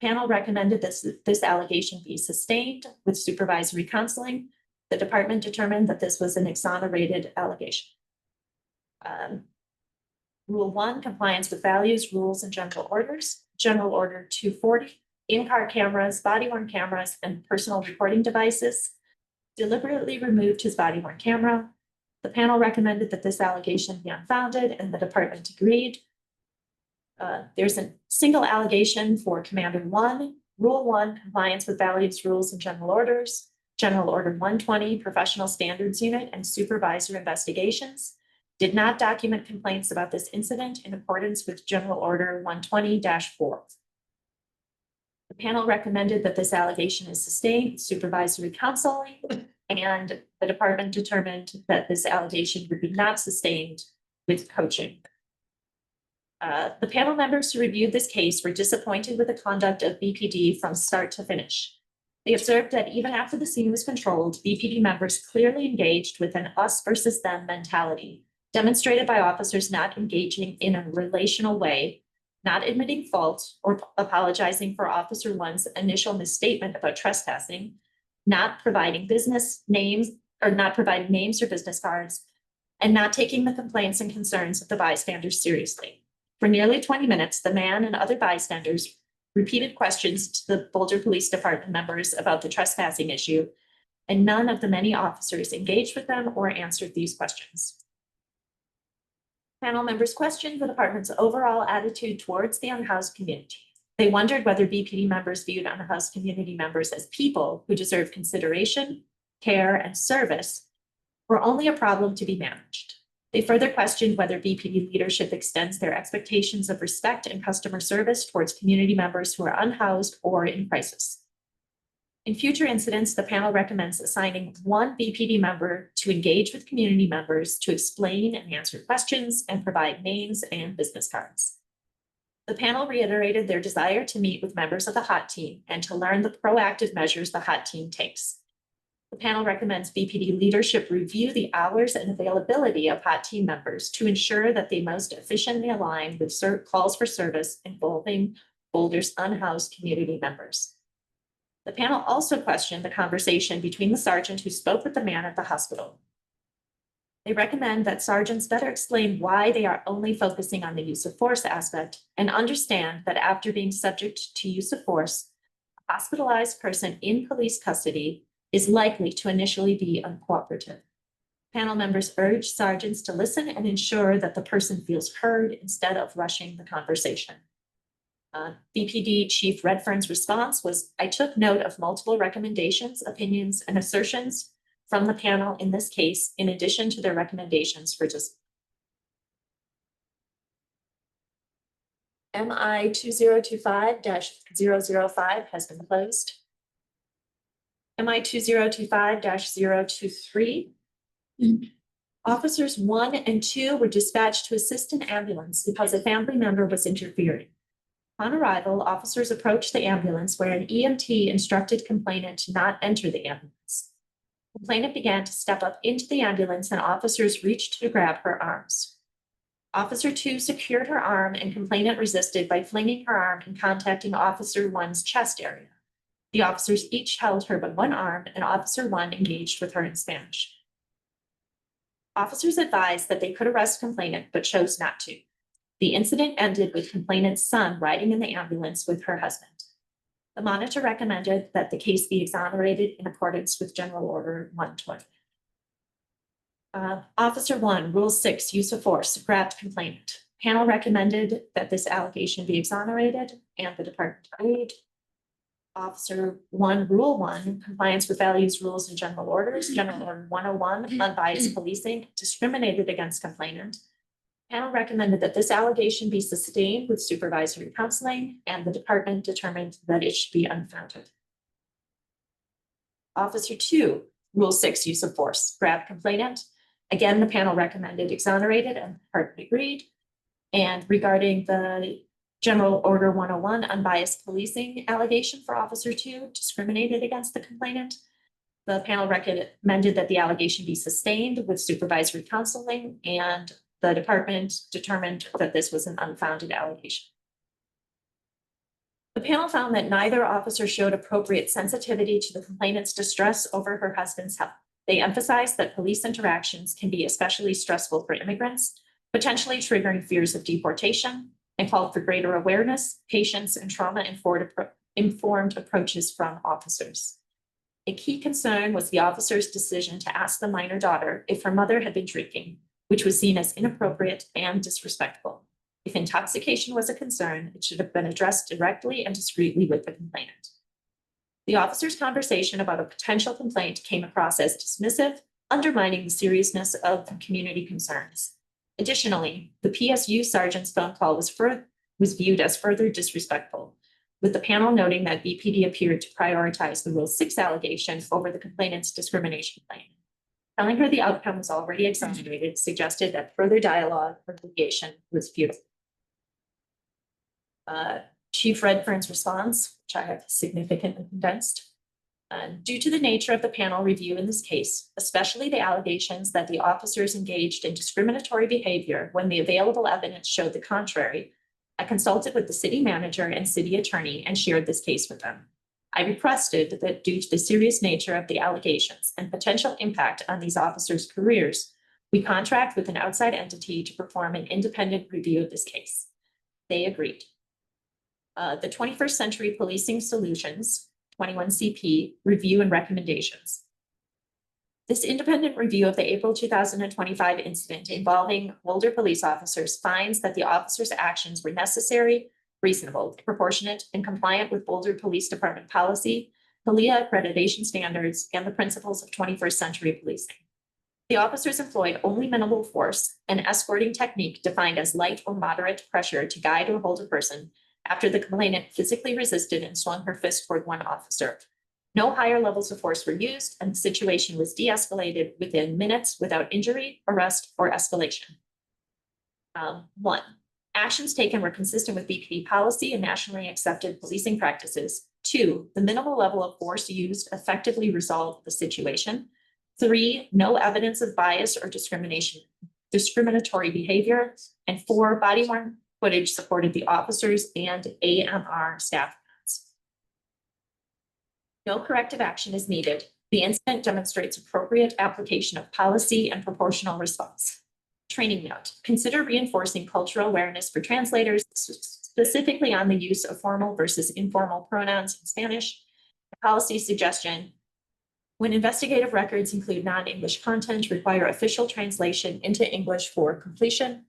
Panel recommended this allegation be sustained with supervisory counseling. The department determined that this was an exonerated allegation. Rule 1, compliance with values, rules, and general orders. General Order 240, in-car cameras, body-worn cameras, and personal recording devices. Deliberately removed his body-worn camera. The panel recommended that this allegation be unfounded, and the department agreed. There's a single allegation for Commander 1, Rule 1, compliance with values, rules, and general orders. General Order 120, Professional Standards Unit and Supervisor Investigations, did not document complaints about this incident in accordance with General Order 120-4. The panel recommended that this allegation is sustained with supervisory counseling, and the department determined that this allegation would be not sustained with coaching. The panel members who reviewed this case were disappointed with the conduct of BPD from start to finish. They observed that even after the scene was controlled, BPD members clearly engaged with an us versus them mentality, demonstrated by officers not engaging in a relational way, not admitting fault or apologizing for Officer One's initial misstatement about trespassing, not providing business names or not providing names or business cards, and not taking the complaints and concerns of the bystanders seriously. For nearly 20 minutes, the man and other bystanders repeated questions to the Boulder Police Department members about the trespassing issue, and none of the many officers engaged with them or answered these questions. Panel members questioned the department's overall attitude towards the unhoused community. They wondered whether BPD members viewed unhoused community members as people who deserve consideration, care, and service, or only a problem to be managed. They further questioned whether BPD leadership extends their expectations of respect and customer service towards community members who are unhoused or in crisis. In future incidents, the panel recommends assigning one BPD member to engage with community members to explain and answer questions and provide names and business cards. The panel reiterated their desire to meet with members of the HOT team and to learn the proactive measures the HOT team takes. The panel recommends BPD leadership review the hours and availability of HOT team members to ensure that they most efficiently align with calls for service involving Boulder's unhoused community members. The panel also questioned the conversation between the sergeant who spoke with the man at the hospital. They recommend that sergeants better explain why they are only focusing on the use of force aspect and understand that after being subject to use of force, a hospitalized person in police custody is likely to initially be uncooperative. Panel members urge sergeants to listen and ensure that the person feels heard instead of rushing the conversation. BPD Chief Redfern's response was, I took note of multiple recommendations, opinions, and assertions from the panel in this case, in addition to their recommendations for just MI 2025-005 has been closed. MI 2025-023. Officers 1 and 2 were dispatched to assist an ambulance because a family member was interfering. On arrival, officers approached the ambulance where an EMT instructed complainant to not enter the ambulance. Complainant began to step up into the ambulance and officers reached to grab her arms. Officer 2 secured her arm and complainant resisted by flinging her arm and contacting Officer 1's chest area. The officers each held her by one arm and Officer 1 engaged with her in Spanish. Officers advised that they could arrest complainant but chose not to. The incident ended with complainant's son riding in the ambulance with her husband. The monitor recommended that the case be exonerated in accordance with General Order 120. Officer 1, Rule 6, use of force, grabbed complainant. Panel recommended that this allegation be exonerated and the department agreed. Officer 1, Rule 1, compliance with values, rules, and general orders, General Order 101, unbiased policing, discriminated against complainant. Panel recommended that this allegation be sustained with supervisory counseling, and the department determined that it should be unfounded. Officer 2, Rule 6, use of force, grabbed complainant. Again, the panel recommended exonerated and the department agreed. And regarding the General Order 101, unbiased policing allegation for Officer 2, discriminated against the complainant, the panel recommended that the allegation be sustained with supervisory counseling, and the department determined that this was an unfounded allegation. The panel found that neither officer showed appropriate sensitivity to the complainant's distress over her husband's health. They emphasized that police interactions can be especially stressful for immigrants, potentially triggering fears of deportation, and called for greater awareness, patience, and trauma-informed approaches from officers. A key concern was the officer's decision to ask the minor daughter if her mother had been drinking, which was seen as inappropriate and disrespectful. If intoxication was a concern, it should have been addressed directly and discreetly with the complainant. The officer's conversation about a potential complaint came across as dismissive, undermining the seriousness of community concerns. Additionally, the PSU sergeant's phone call was viewed as further disrespectful, with the panel noting that BPD appeared to prioritize the Rule 6 allegation over the complainant's discrimination claim. Telling her the outcome was already exonerated suggested that further dialogue or litigation was futile. Chief Redfern's response, which I have significantly condensed. Due to the nature of the panel review in this case, especially the allegations that the officers engaged in discriminatory behavior when the available evidence showed the contrary, I consulted with the city manager and city attorney and shared this case with them. I requested that due to the serious nature of the allegations and potential impact on these officers' careers, we contract with an outside entity to perform an independent review of this case. They agreed. The 21st Century Policing Solutions, 21CP, review and recommendations. This independent review of the April 2025 incident involving Boulder police officers finds that the officers' actions were necessary, reasonable, proportionate, and compliant with Boulder Police Department policy, PALIA accreditation standards, and the principles of 21st century policing. The officers employed only minimal force, an escorting technique defined as light or moderate pressure to guide or hold a person after the complainant physically resisted and swung her fist toward one officer. No higher levels of force were used, and the situation was de-escalated within minutes without injury, arrest, or escalation. 1. Actions taken were consistent with BPD policy and nationally accepted policing practices. 2. The minimal level of force used effectively resolved the situation. 3. No evidence of bias or discriminatory behavior. And 4. Body-worn footage supported the officers and AMR staff. No corrective action is needed. The incident demonstrates appropriate application of policy and proportional response. Training note: consider reinforcing cultural awareness for translators, specifically on the use of formal versus informal pronouns in Spanish. Policy suggestion: when investigative records include non-English content, require official translation into English for completion.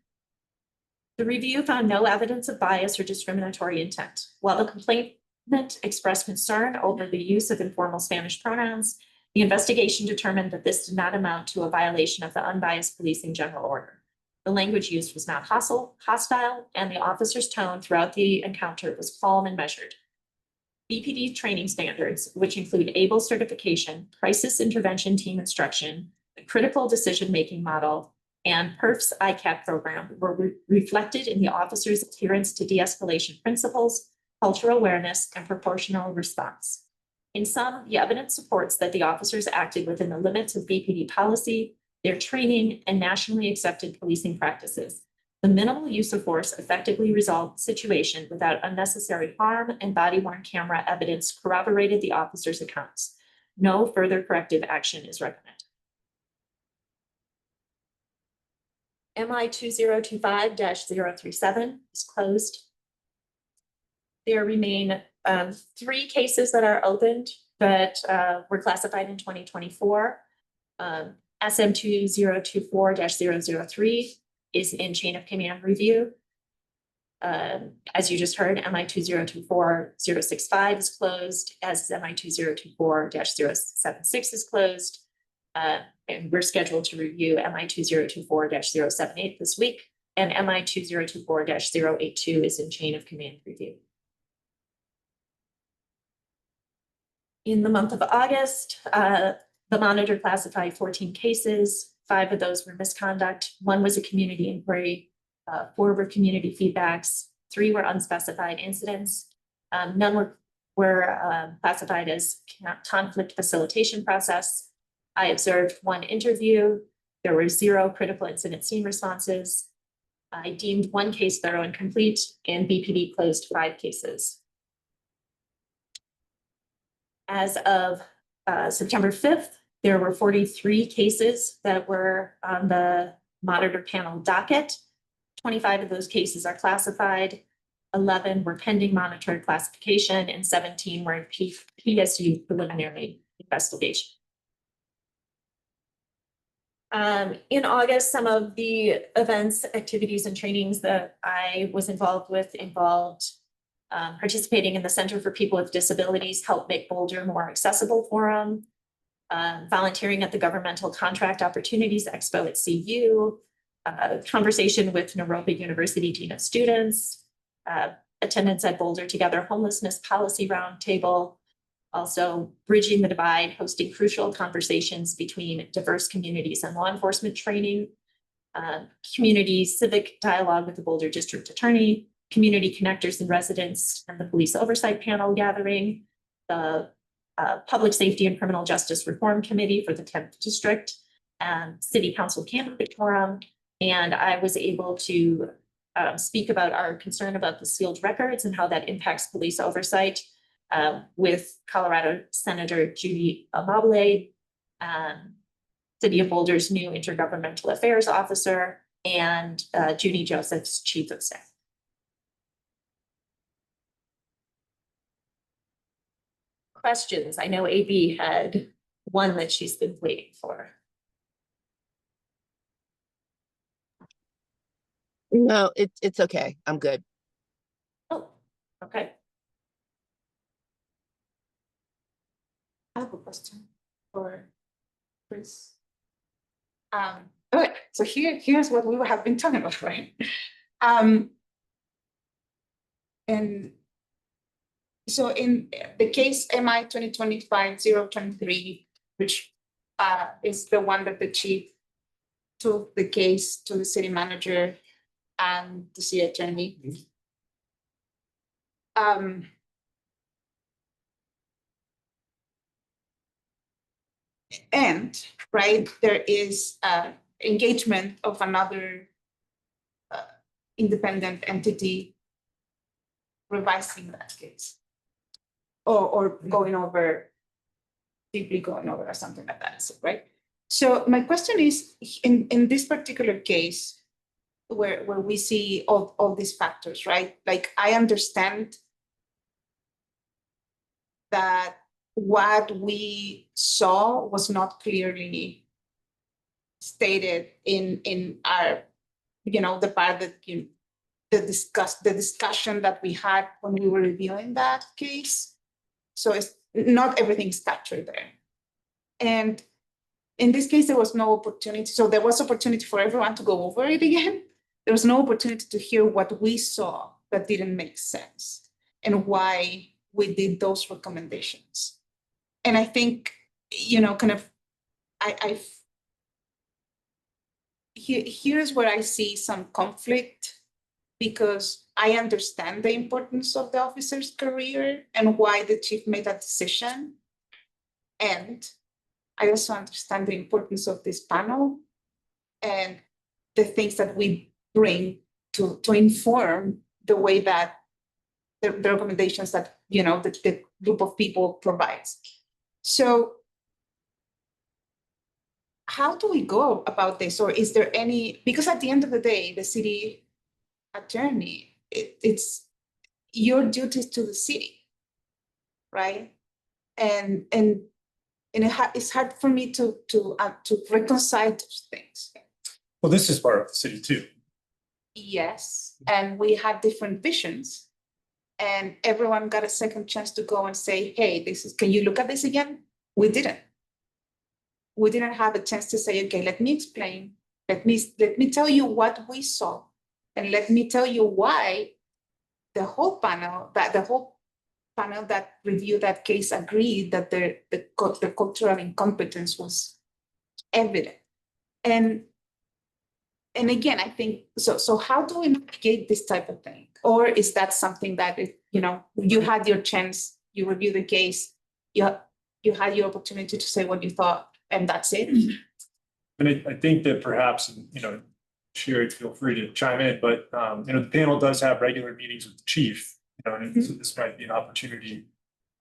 The review found no evidence of bias or discriminatory intent. While the complainant expressed concern over the use of informal Spanish pronouns, the investigation determined that this did not amount to a violation of the unbiased policing general order. The language used was not hostile, and the officer's tone throughout the encounter was calm and measured. BPD training standards, which include ABLE certification, crisis intervention team instruction, the critical decision-making model, and PERF's ICAP program, were reflected in the officer's adherence to de-escalation principles, cultural awareness, and proportional response. In sum, the evidence supports that the officers acted within the limits of BPD policy, their training, and nationally accepted policing practices. The minimal use of force effectively resolved the situation without unnecessary harm, and body-worn camera evidence corroborated the officers' accounts. No further corrective action is recommended. MI 2025-037 is closed. There remain 3 cases that are opened that were classified in 2024. SM 2024-003 is in chain of command review. As you just heard, MI 2024-065 is closed, as MI 2024-076 is closed. And we're scheduled to review MI 2024-078 this week, and MI 2024-082 is in chain of command review. In the month of August, the monitor classified 14 cases. 5 of those were misconduct. 1 was a community inquiry. 4 were community feedbacks. 3 were unspecified incidents. None were classified as conflict facilitation process. I observed 1 interview. There were 0 critical incident scene responses. I deemed 1 case thorough and complete, and BPD closed 5 cases. As of September 5th, there were 43 cases that were on the monitor panel docket. 25 of those cases are classified. 11 were pending monitored classification, and 17 were in PSU preliminary investigation. In August, some of the events, activities, and trainings that I was involved with involved participating in the Center for People with Disabilities Help Make Boulder More Accessible Forum, volunteering at the Governmental Contract Opportunities Expo at CU, conversation with Naropa University Dean of Students, attendance at Boulder Together Homelessness Policy Roundtable, also Bridging the Divide, hosting crucial conversations between diverse communities and law enforcement training, community civic dialogue with the Boulder District Attorney, community connectors and residents, and the police oversight panel gathering, the Public Safety and Criminal Justice Reform Committee for the 10th District, and City Council Candidate Forum. And I was able to speak about our concern about the sealed records and how that impacts police oversight with Colorado Senator Judy Amabile, City of Boulder's new intergovernmental affairs officer, and Judy Joseph's chief of staff. Questions? I know AB had one that she's been waiting for. No, it's okay. I'm good. Oh, okay. I have a question for Chris. Okay, so here's what we have been talking about, right? And so in the case MI 2025-023, which is the one that the chief took the case to the city manager and the city attorney. And right, there is engagement of another independent entity revising that case. Or going over, deeply going over or something like that, right? So my question is, in this particular case, where we see all these factors, right? Like, I understand that what we saw was not clearly stated in our, the part that the discussion that we had when we were reviewing that case. So it's not everything's captured there. And in this case, there was no opportunity. So there was opportunity for everyone to go over it again. There was no opportunity to hear what we saw that didn't make sense and why we did those recommendations. And I think, here's where I see some conflict, because I understand the importance of the officer's career and why the chief made that decision. And I also understand the importance of this panel and the things that we bring to inform the way that the recommendations that, the group of people provides. So how do we go about this? Or is there any, because at the end of the day, the city attorney, it's your duties to the city, right? And it's hard for me to reconcile those things. Well, this is part of the city too. Yes, and we had different visions, and everyone got a second chance to go and say, hey, can you look at this again? We didn't have a chance to say, okay, let me explain, let me tell you what we saw, and let me tell you why the whole panel that reviewed that case agreed that the cultural incompetence was evident. And again, I think, so how do we navigate this type of thing? Or is that something that, you had your chance, you reviewed the case, you had your opportunity to say what you thought, and that's it? And I think that perhaps, Sherry, feel free to chime in, but, the panel does have regular meetings with the chief, and so this might be an opportunity,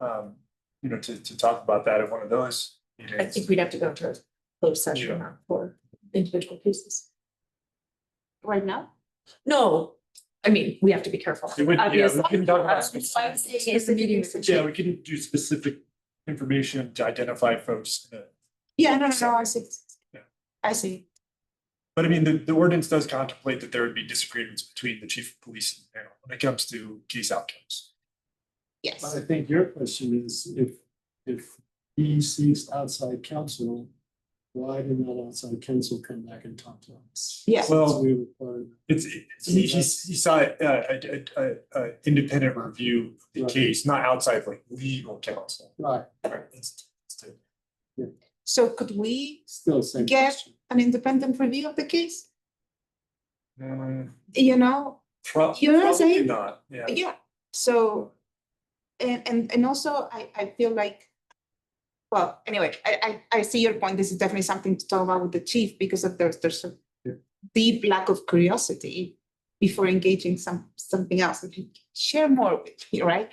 to talk about that at one of those meetings. I think we'd have to go to a closed session for individual cases. Right now? No, I mean, we have to be careful. We Obviously. can talk about It's a meeting with the chief. Yeah, we can do specific information to identify folks. Yeah, no, I see. Yeah. I see. But I mean, the ordinance does contemplate that there would be disagreements between the chief of police and the panel when it comes to case outcomes. Yes. I think your question is, if he seeks outside counsel, why did not outside counsel come back and talk to us? Yes. Well, We required. he saw a independent review of the Right. case, not outside like legal counsel. Right, So could we still the same get question. an independent review of the case? Mm, You know what I'm saying? Probably not, yeah. Yeah. So, and also I feel like, well, anyway, I see your point. This is definitely something to talk about with the chief, because there's a deep lack of curiosity before engaging something else. Okay, share more with me, right?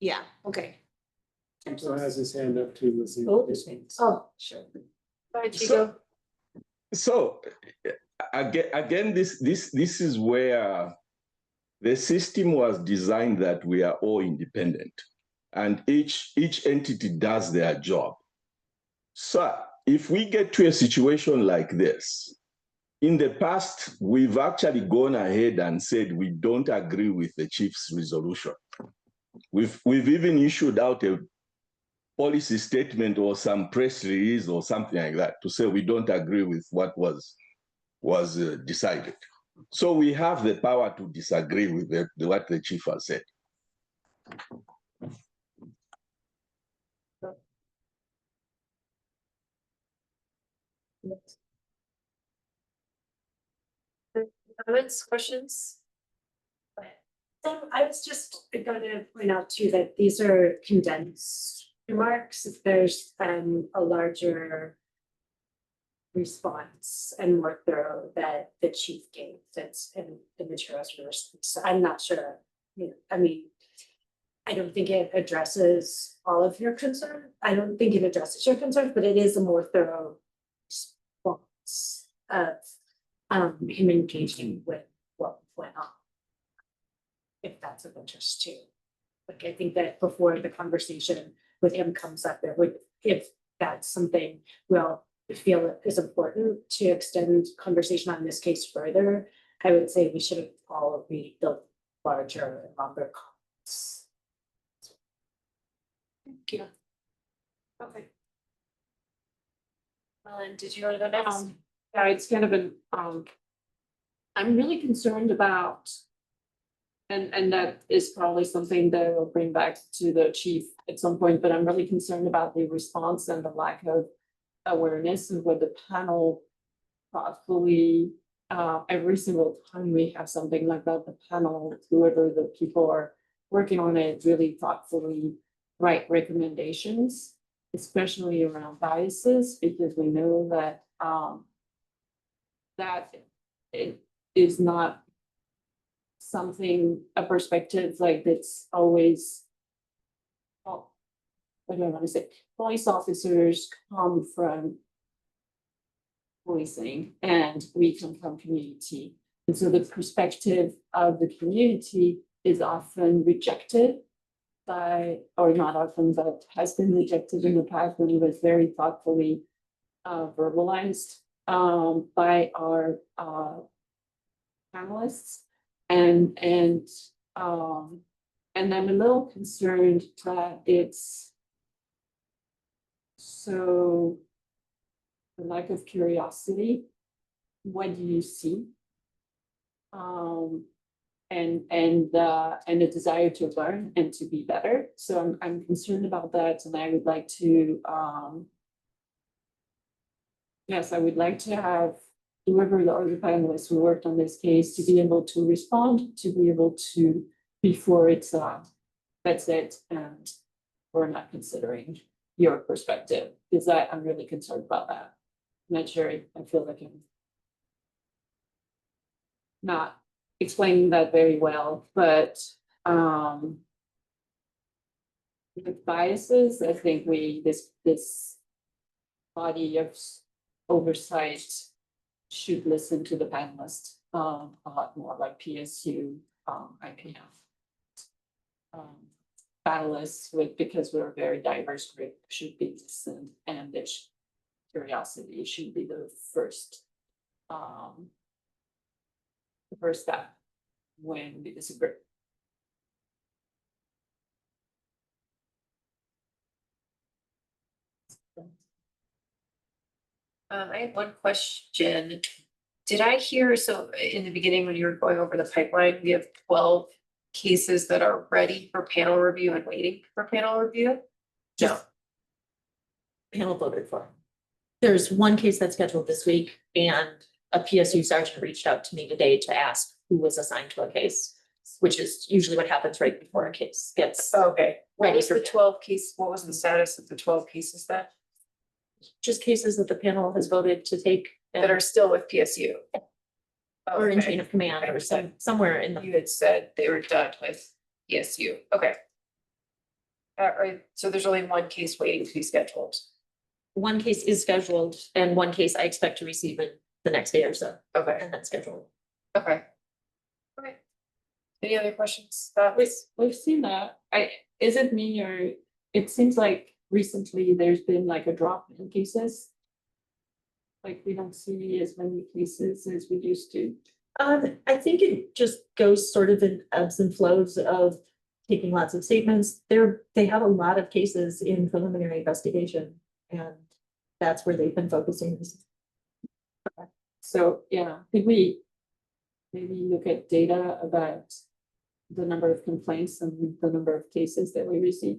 Yeah, okay. So has his hand up too. Let's see. Oh, sure. Go ahead, So- Chico. So again, this is where the system was designed that we are all independent and each entity does their job. So if we get to a situation like this, in the past, we've actually gone ahead and said we don't agree with the chief's resolution. We've even issued out a policy statement or some press release or something like that to say we don't agree with what was decided. So we have the power to disagree with what the chief has said. Comments, questions? I was just going to point out too that these are condensed remarks. If there's a larger response and more thorough that the chief gave, that's in the materials for response. So I'm not sure. I mean, I don't think it addresses all of your concern. I don't think it addresses your concerns, but it is a more thorough response of him engaging with what went on. If that's of interest too. Like, I think that before the conversation with him comes up, it would, if that's something we'll feel is important to extend conversation on this case further, I would say we should all read the larger and longer comments. Thank you. Okay. Ellen, did you want to go next? Yeah, it's kind of an, I'm really concerned about, and that is probably something that we'll bring back to the chief at some point, but I'm really concerned about the response and the lack of awareness of what the panel thoughtfully, every single time we have something like that, the panel, whoever the people are working on it, really thoughtfully write recommendations, especially around biases, because we know that that it is not something, a perspective like that's always, what do I want to say? Police officers come from policing and we come from community. And so the perspective of the community is often rejected by, or not often, but has been rejected in the past when it was very thoughtfully verbalized by our panelists. And I'm a little concerned that it's so the lack of curiosity. What do you see? And a desire to learn and to be better. So I'm concerned about that, and I would like to yes, I would like to have whoever the other panelists who worked on this case to be able to respond, to be able to, before it's that's it, and we're not considering your perspective, because I'm really concerned about that. Not sure, I feel like I'm not explaining that very well, but with biases, I think this body of oversight should listen to the panelists a lot more, like PSU, IPF, panelists, because we're a very diverse group, should be listened, and their curiosity should be the first step when we disagree. I have one question. Did I hear, so in the beginning, when you were going over the pipeline, we have 12 cases that are ready for panel review and waiting for panel review? No. Panel voted for. There's one case that's scheduled this week, and a PSU sergeant reached out to me today to ask who was assigned to a case, which is usually what happens right before a case gets Okay. What ready was for the 12 case, what was the status of the 12 cases that just cases that the panel has voted to take. are still with PSU? or in Okay. chain of command or somewhere in the. You had said they were done with ESU, okay. So there's only one case waiting to be scheduled. One case is scheduled and one case I expect to receive it the next day or so, Okay, and then scheduled. okay. Okay. Any other questions? Thoughts? We've seen that. Is it me or it seems like recently there's been like a drop in cases? Like we don't see as many cases as we used to. I think it just goes sort of in ebbs and flows of taking lots of statements. They have a lot of cases in preliminary investigation, and that's where they've been focusing. So, yeah, could we maybe look at data about the number of complaints and the number of cases that we receive?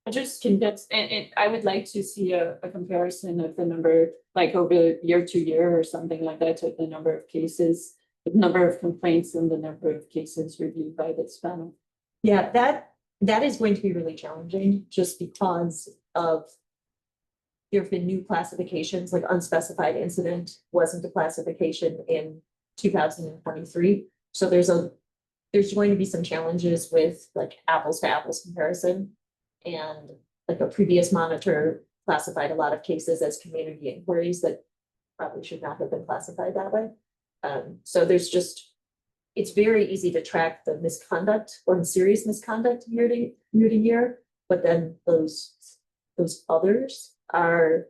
I just convinced, and I would like to see a comparison of the number, like over year to year or something like that, of the number of cases, the number of complaints and the number of cases reviewed by this panel. Yeah, that is going to be really challenging just because of there have been new classifications, like unspecified incident wasn't a classification in 2023. So there's going to be some challenges with like apples to apples comparison. And like a previous monitor classified a lot of cases as community inquiries that probably should not have been classified that way. So it's very easy to track the misconduct or the serious misconduct year to year, but then those others are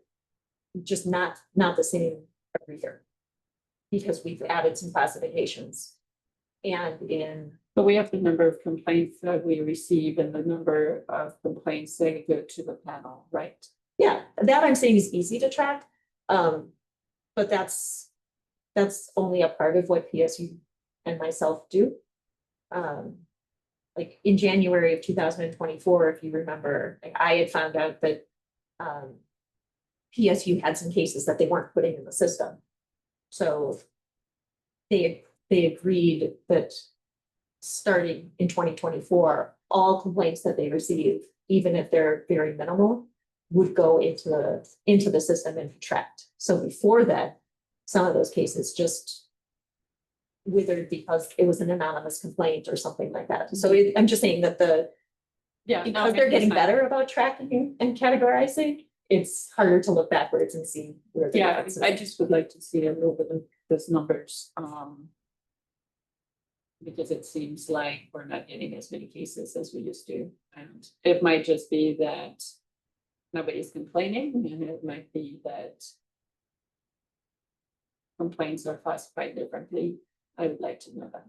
just not the same every year. Because we've added some classifications. But we have the number of complaints that we receive and the number of complaints that go to the panel, right? Yeah, that I'm saying is easy to track. But that's only a part of what PSU and myself do. Like in January of 2024, if you remember, like I had found out that PSU had some cases that they weren't putting in the system. So they agreed that starting in 2024, all complaints that they receive, even if they're very minimal, would go into the system and be tracked. So before that, some of those cases just withered because it was an anonymous complaint or something like that. So I'm just saying that because they're getting better about tracking and categorizing, it's harder to look backwards and see where the differences I are. just would like to see a little bit of those numbers. Because it seems like we're not getting as many cases as we used to. And it might just be that nobody's complaining, and it might be that complaints are classified differently. I would like to know that.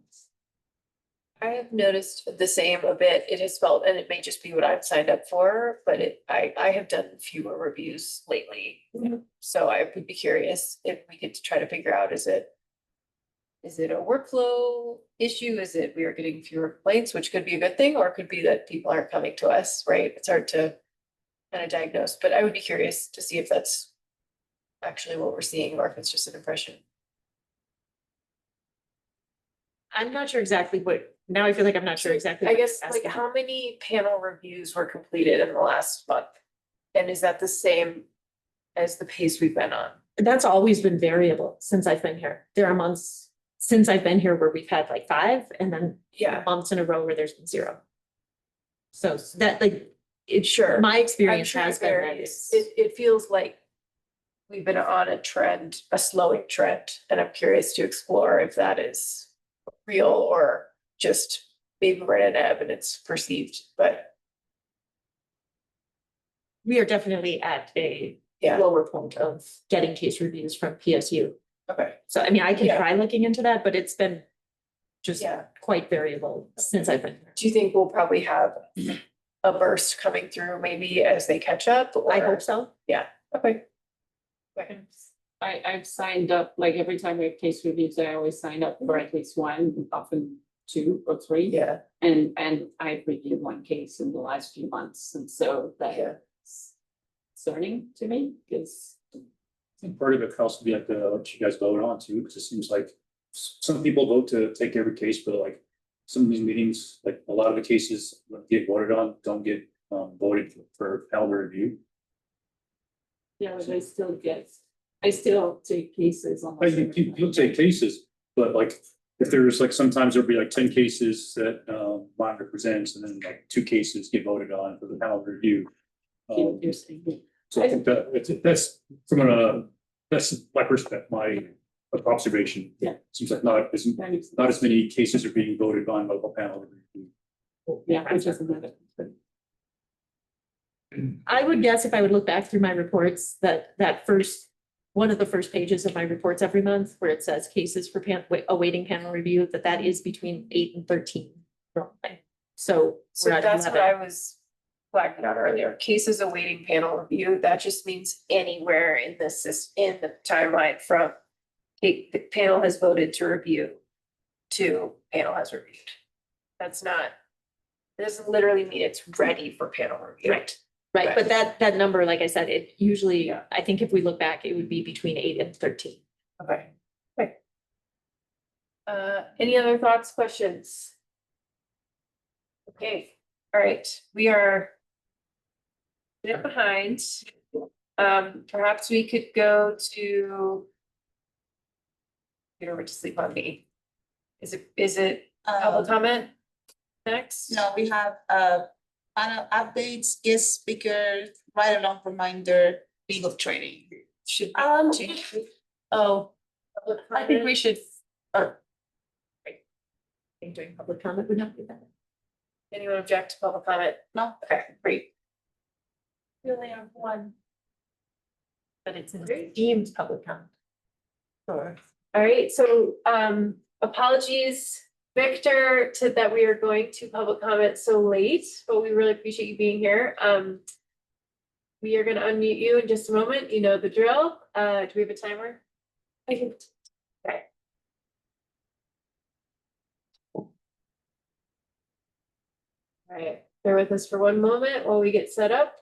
I have noticed the same a bit. It has felt, and it may just be what I've signed up for, but I have done fewer reviews lately. Mhm. So I would be curious if we could try to figure out, is it a workflow issue? Is it we are getting fewer complaints, which could be a good thing, or it could be that people aren't coming to us, right? It's hard to kind of diagnose, but I would be curious to see if that's actually what we're seeing or if it's just an impression. I'm not sure exactly now I feel like I'm not sure exactly. I what guess you're like asking. how many panel reviews were completed in the last month? And is that the same as the pace we've been on? That's always been variable since I've been here. There are months since I've been here where we've had like 5 and then Yeah, months in a row where there's been 0. So that sure. my I'm experience sure has it been that varies. It feels like we've been on a trend, a slowing trend, and I'm curious to explore if that is real or just maybe we're in an ebb and it's perceived, but we are definitely at a yeah, lower point of getting case reviews from PSU. okay. So I mean, I can Yeah. try looking into that, but it's been just Yeah. quite variable since I've been here. Do you think we'll probably have a burst coming through maybe as they catch up? I or- hope so. Yeah, okay. I've signed up, like every time we have case reviews, I always sign up for at least one, often 2 or 3. Yeah, And I've reviewed 1 case in the last few months, and so yeah. that's concerning to me, because I think part of it could also be like what you guys vote on too, because it seems like some people vote to take every case, but like some of these meetings, like a lot of the cases that get voted on don't get voted for panel review. yeah, but they still get I still take cases on. I think you'll take cases, but like, if there's like, sometimes there'll be like 10 cases that monitor presents, and then like 2 cases get voted on for the panel review. You're saying. So I think that's from that's my perspective, my observation. Yeah. Seems like not as many cases are being voted on local panel review. Yeah, which doesn't matter. I would guess if I would look back through my reports, one of the first pages of my reports every month where it says cases for awaiting panel review, that is between 8 and 13. So So we're at that's what 11. I was flagging out earlier. Cases awaiting panel review, that just means anywhere in in the timeline from the panel has voted to review to panel has reviewed. That's not, it doesn't literally mean it's ready for panel review. Right, but that number, like I said, it usually, I think if we look back, it would be between 8 and 13. Okay. Any other thoughts, questions? Okay, all right, we are a bit behind. Perhaps we could go to. Get over to sleep on me. Is it public comment next? No, we have panel updates, guest speakers, ride along reminder, legal training. Should. Oh, I think we should. I think doing public comment would not be bad. Anyone object to public comment? No. Okay, great. We only have one. But it's deemed public comment. Sure. All right, so apologies, Victor, that we are going to public comment so late, but we really appreciate you being here. We are gonna unmute you in just a moment. You know the drill. Do we have a timer? I can. Okay. All right, bear with us for one moment while we get set up.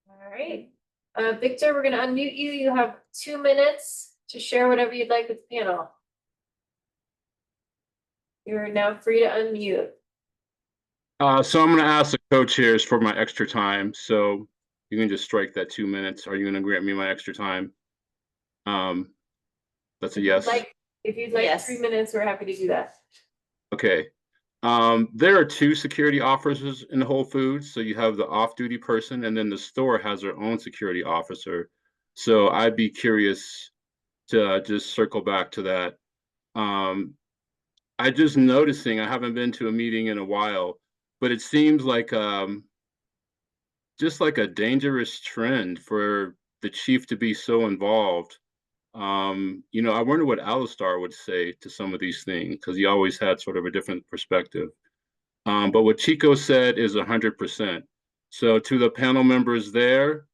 All right, Victor, we're gonna unmute you. You have 2 minutes to share whatever you'd like with the panel. You're now free to unmute. So I'm going to ask the co-chairs for my extra time. So you can just strike that 2 minutes. Are you going to grant me my extra time? That's a yes. If you'd like Yes. 3 minutes, we're happy to do that. Okay. There are 2 security officers in Whole Foods. So you have the off-duty person, and then the store has their own security officer. So I'd be curious to just circle back to that. I just noticing, I haven't been to a meeting in a while, but it seems like just like a dangerous trend for the chief to be so involved. You know, I wonder what Alistar would say to some of these things, because he always had sort of a different perspective. But what Chico said is 100%. So to the panel members there,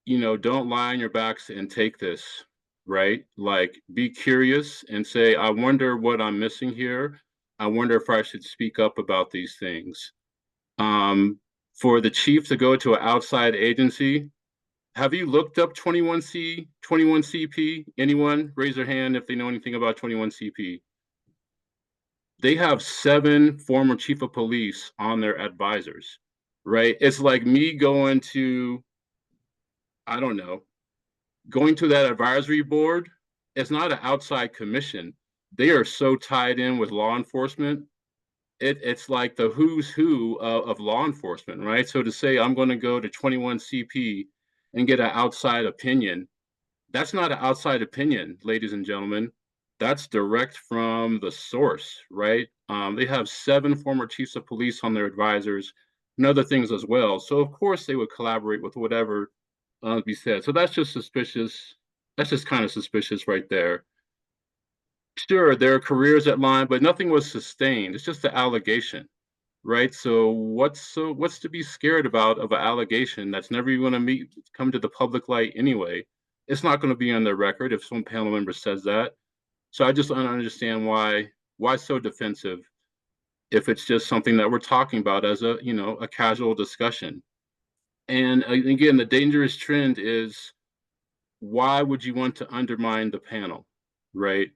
you know, don't lie on your backs and take this, right? Like, be curious and say, I wonder what I'm missing here. I wonder if I should speak up about these things. For the chief to go to an outside agency, have you looked up 21C, 21CP? Anyone raise their hand if they know anything about 21CP? They have 7 former chief of police on their advisors, right? It's like me going to, I don't know, going to that advisory board. It's not an outside commission. They are so tied in with law enforcement. It's like the who's who of law enforcement, right? So to say I'm going to go to 21CP and get an outside opinion, that's not an outside opinion, ladies and gentlemen. That's direct from the source, right? They have 7 former chiefs of police on their advisors and other things as well. So of course they would collaborate with whatever be said. So that's just suspicious. That's just kind of suspicious right there. Sure, there are careers at line, but nothing was sustained. It's just an allegation, right? So what's to be scared about of an allegation that's never even going to come to the public light anyway? It's not going to be on their record if some panel member says that. So I just don't understand why so defensive if it's just something that we're talking about as a, you know, a casual discussion. And again, the dangerous trend is, why would you want to undermine the panel, right?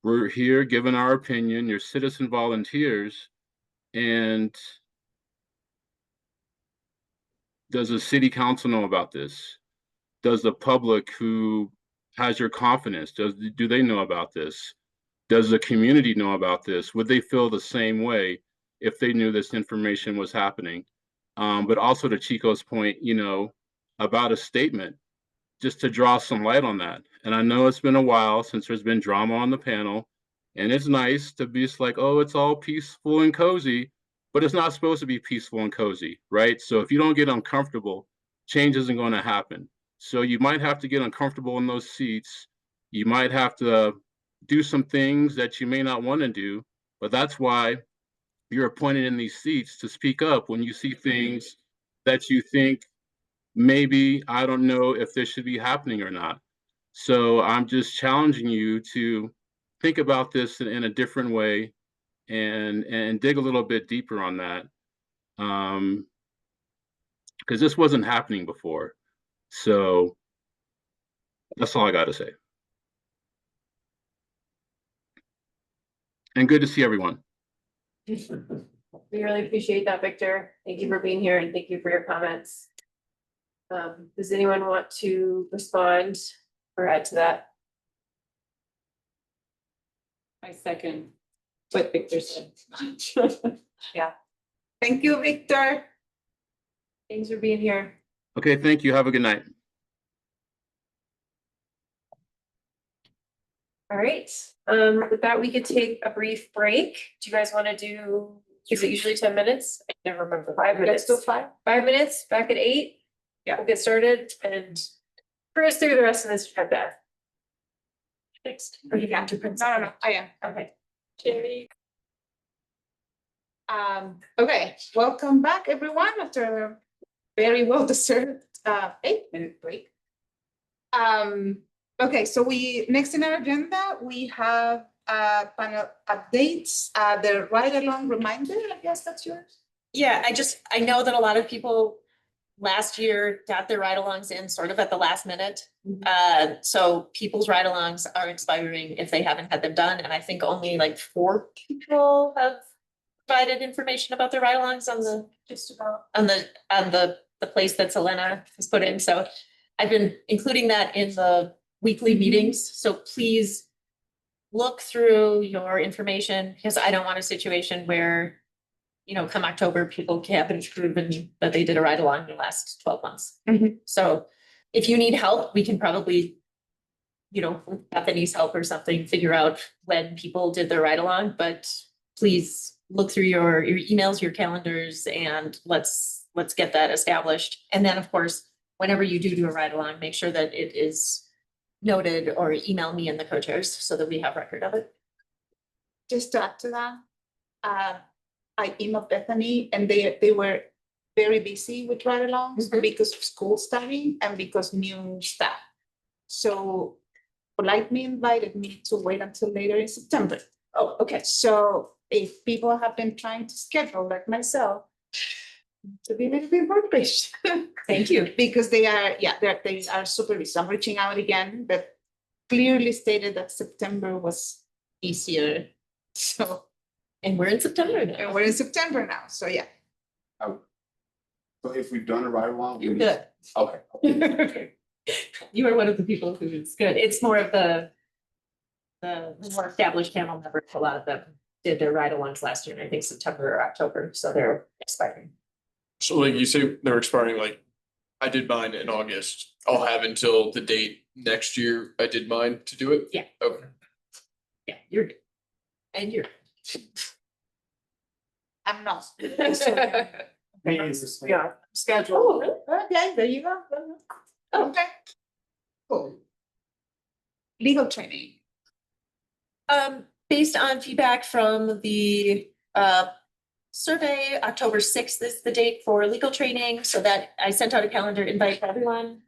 We're here giving our opinion, you're citizen volunteers, and does the city council know about this? Does the public who has your confidence, do they know about this? Does the community know about this? Would they feel the same way if they knew this information was happening? But also to Chico's point, you know, about a statement, just to draw some light on that. And I know it's been a while since there's been drama on the panel, and it's nice to be just like, oh, it's all peaceful and cozy, but it's not supposed to be peaceful and cozy, right? So if you don't get uncomfortable, change isn't going to happen. So you might have to get uncomfortable in those seats. You might have to do some things that you may not want to do, but that's why you're appointed in these seats to speak up when you see things that you think maybe I don't know if this should be happening or not. So I'm just challenging you to think about this in a different way and dig a little bit deeper on that. Because this wasn't happening before. So that's all I got to say. And good to see everyone. We really appreciate that, Victor. Thank you for being here and thank you for your comments. Does anyone want to respond or add to that? I second what Victor said. Yeah, Thank you, Victor. thanks for being here. Okay, thank you. Have a good night. All right, with that, we could take a brief break. Do you guys want to do, is it usually 10 minutes? I never remember. 5 minutes. Let's do 5. 5 minutes, back at 8. Yeah. We'll get started and bring us through the rest of this agenda. Fixed. Or you got to print? No, I am. Okay. Jamie, Okay, welcome back, everyone, after a very well-deserved 8-minute break. Okay, so next in our agenda, we have panel updates, the ride-along reminder, I guess that's yours. Yeah, I know that a lot of people last year got their ride-alongs in sort of at the last minute. So people's ride-alongs are expiring if they haven't had them done, and I think only like 4 people have provided information about their ride-alongs on the place that Selena has put in. So I've been including that in the weekly meetings, so please look through your information, because I don't want a situation where, you know, come October, people haven't proven that they did a ride along in the last 12 months. So if you need help, we can probably, you know, with Bethany's help or something, figure out when people did their ride along, but please look through your emails, your calendars, and let's get that established. And then, of course, whenever you do a ride along, make sure that it is noted, or email me and the co-chairs so that we have record of it. Just to add to that, I emailed Bethany and they were very busy with ride-alongs because of school starting and because new staff. So politely invited me to wait until later in September. Oh, okay. So if people have been trying to schedule like myself, to be a little bit more patient. Thank you. Because they are super busy. I'm reaching out again, but clearly stated that September was easier. So. And we're in September now. And we're in September now, so yeah. So if we've done a ride along. You're good. Okay. You are one of the people who's good. It's more of the more established panel members. A lot of them did their ride-alongs last year, and I think September or October, so they're expiring. So like you say, they're expiring, like I did mine in August. I'll have until the date next year I did mine to do it? Yeah. Okay. Yeah, you're good. And you're. I'm not. Yeah, schedule. Oh, okay, there you go. Okay. Cool. Legal training. Based on feedback from the survey, October 6th is the date for legal training, so that I sent out a calendar invite to everyone.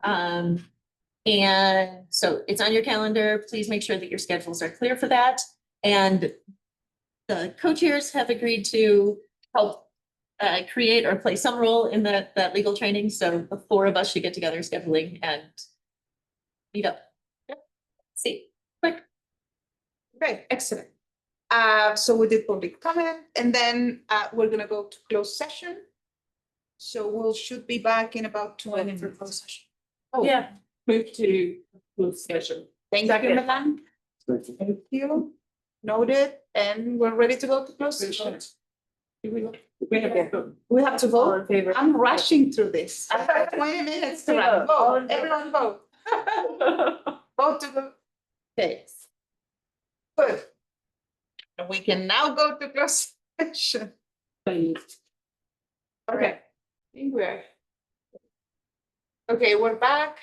And so it's on your calendar. Please make sure that your schedules are clear for that. And the co-chairs have agreed to help create or play some role in that legal training. So the 4 of us should get together scheduling and meet up. See, quick. Okay, excellent. So we did public comment and then we're gonna go to closed session. So we'll should be back in about 2 minutes for closed session. Oh, Yeah, move to closed session. thank you, Second. Milan. Thank you. Noted, and we're ready to go to closed session. We have to. We have to All in vote. favor? I'm rushing through this. I have 20 minutes to run. All Vote, in favor? everyone vote. Vote to go. Okay. Good. And we can now go to closed session. Okay. We're. Okay, we're back.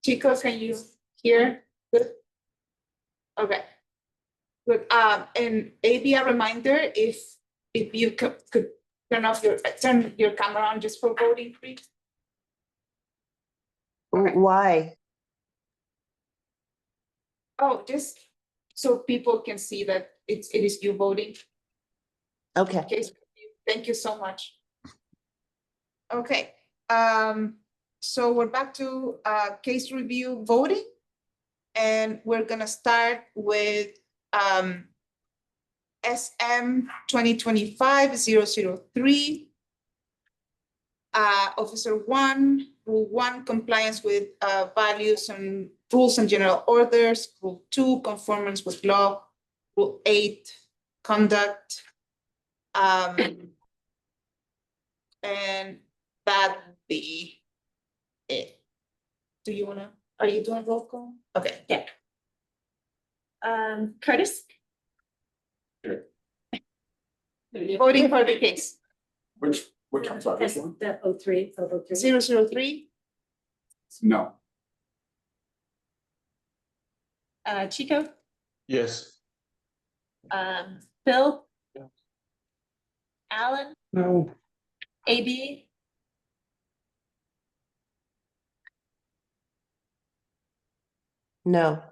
Chico, can you hear? Good. Okay. Good. And maybe a reminder, if you could turn your camera on just for voting, please. Why? Oh, just so people can see that it is you voting. Okay. Okay, thank you so much. Okay, so we're back to case review voting. And we're gonna start with SM 2025-003. Officer 1, Rule 1, compliance with values and rules and general orders. Rule 2, conformance with law. Rule 8, conduct. And that would be it. Do you wanna, are you doing roll call? Okay. Yeah. Curtis, Voting for the case. Which I'm sorry, which one? The 03, 003. 003. No. Chico, Yes. Bill. Alan, No. AB, No.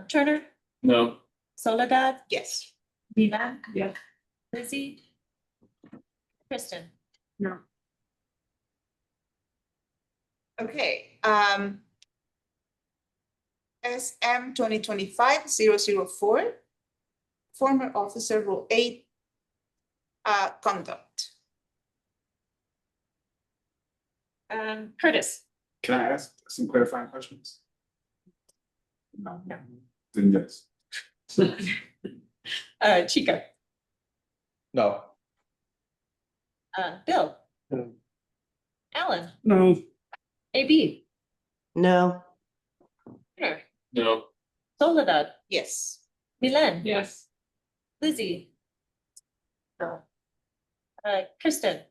Turner, No. Soledad, Yes. Milan, Yeah. Lizzie, Kristen. No. Okay, SM 2025-004, former officer Rule 8, conduct. Curtis, Can I ask some clarifying questions? no. Then yes. Chico, No. Bill, No. Alan, No. AB, No. Turner, No. Soledad, Yes. Milan, Yes. Lizzie. No. Kristen.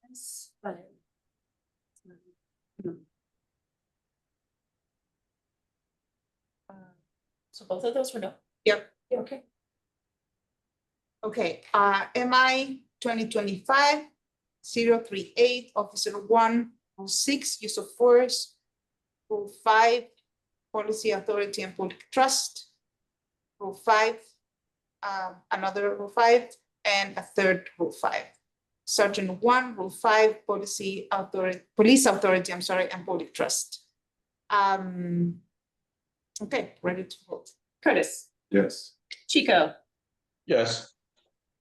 Yes, but So both of those were no. Yep. Okay. Okay, MI 2025-038, Officer 1, Rule 6, use of force. Rule 5, policy, authority, and public trust. Rule 5, another Rule 5, and a third Rule 5. Sergeant 1, Rule 5, policy, authority, police authority, I'm sorry, and public trust. Okay, ready to vote. Curtis, Yes. Chico, Yes.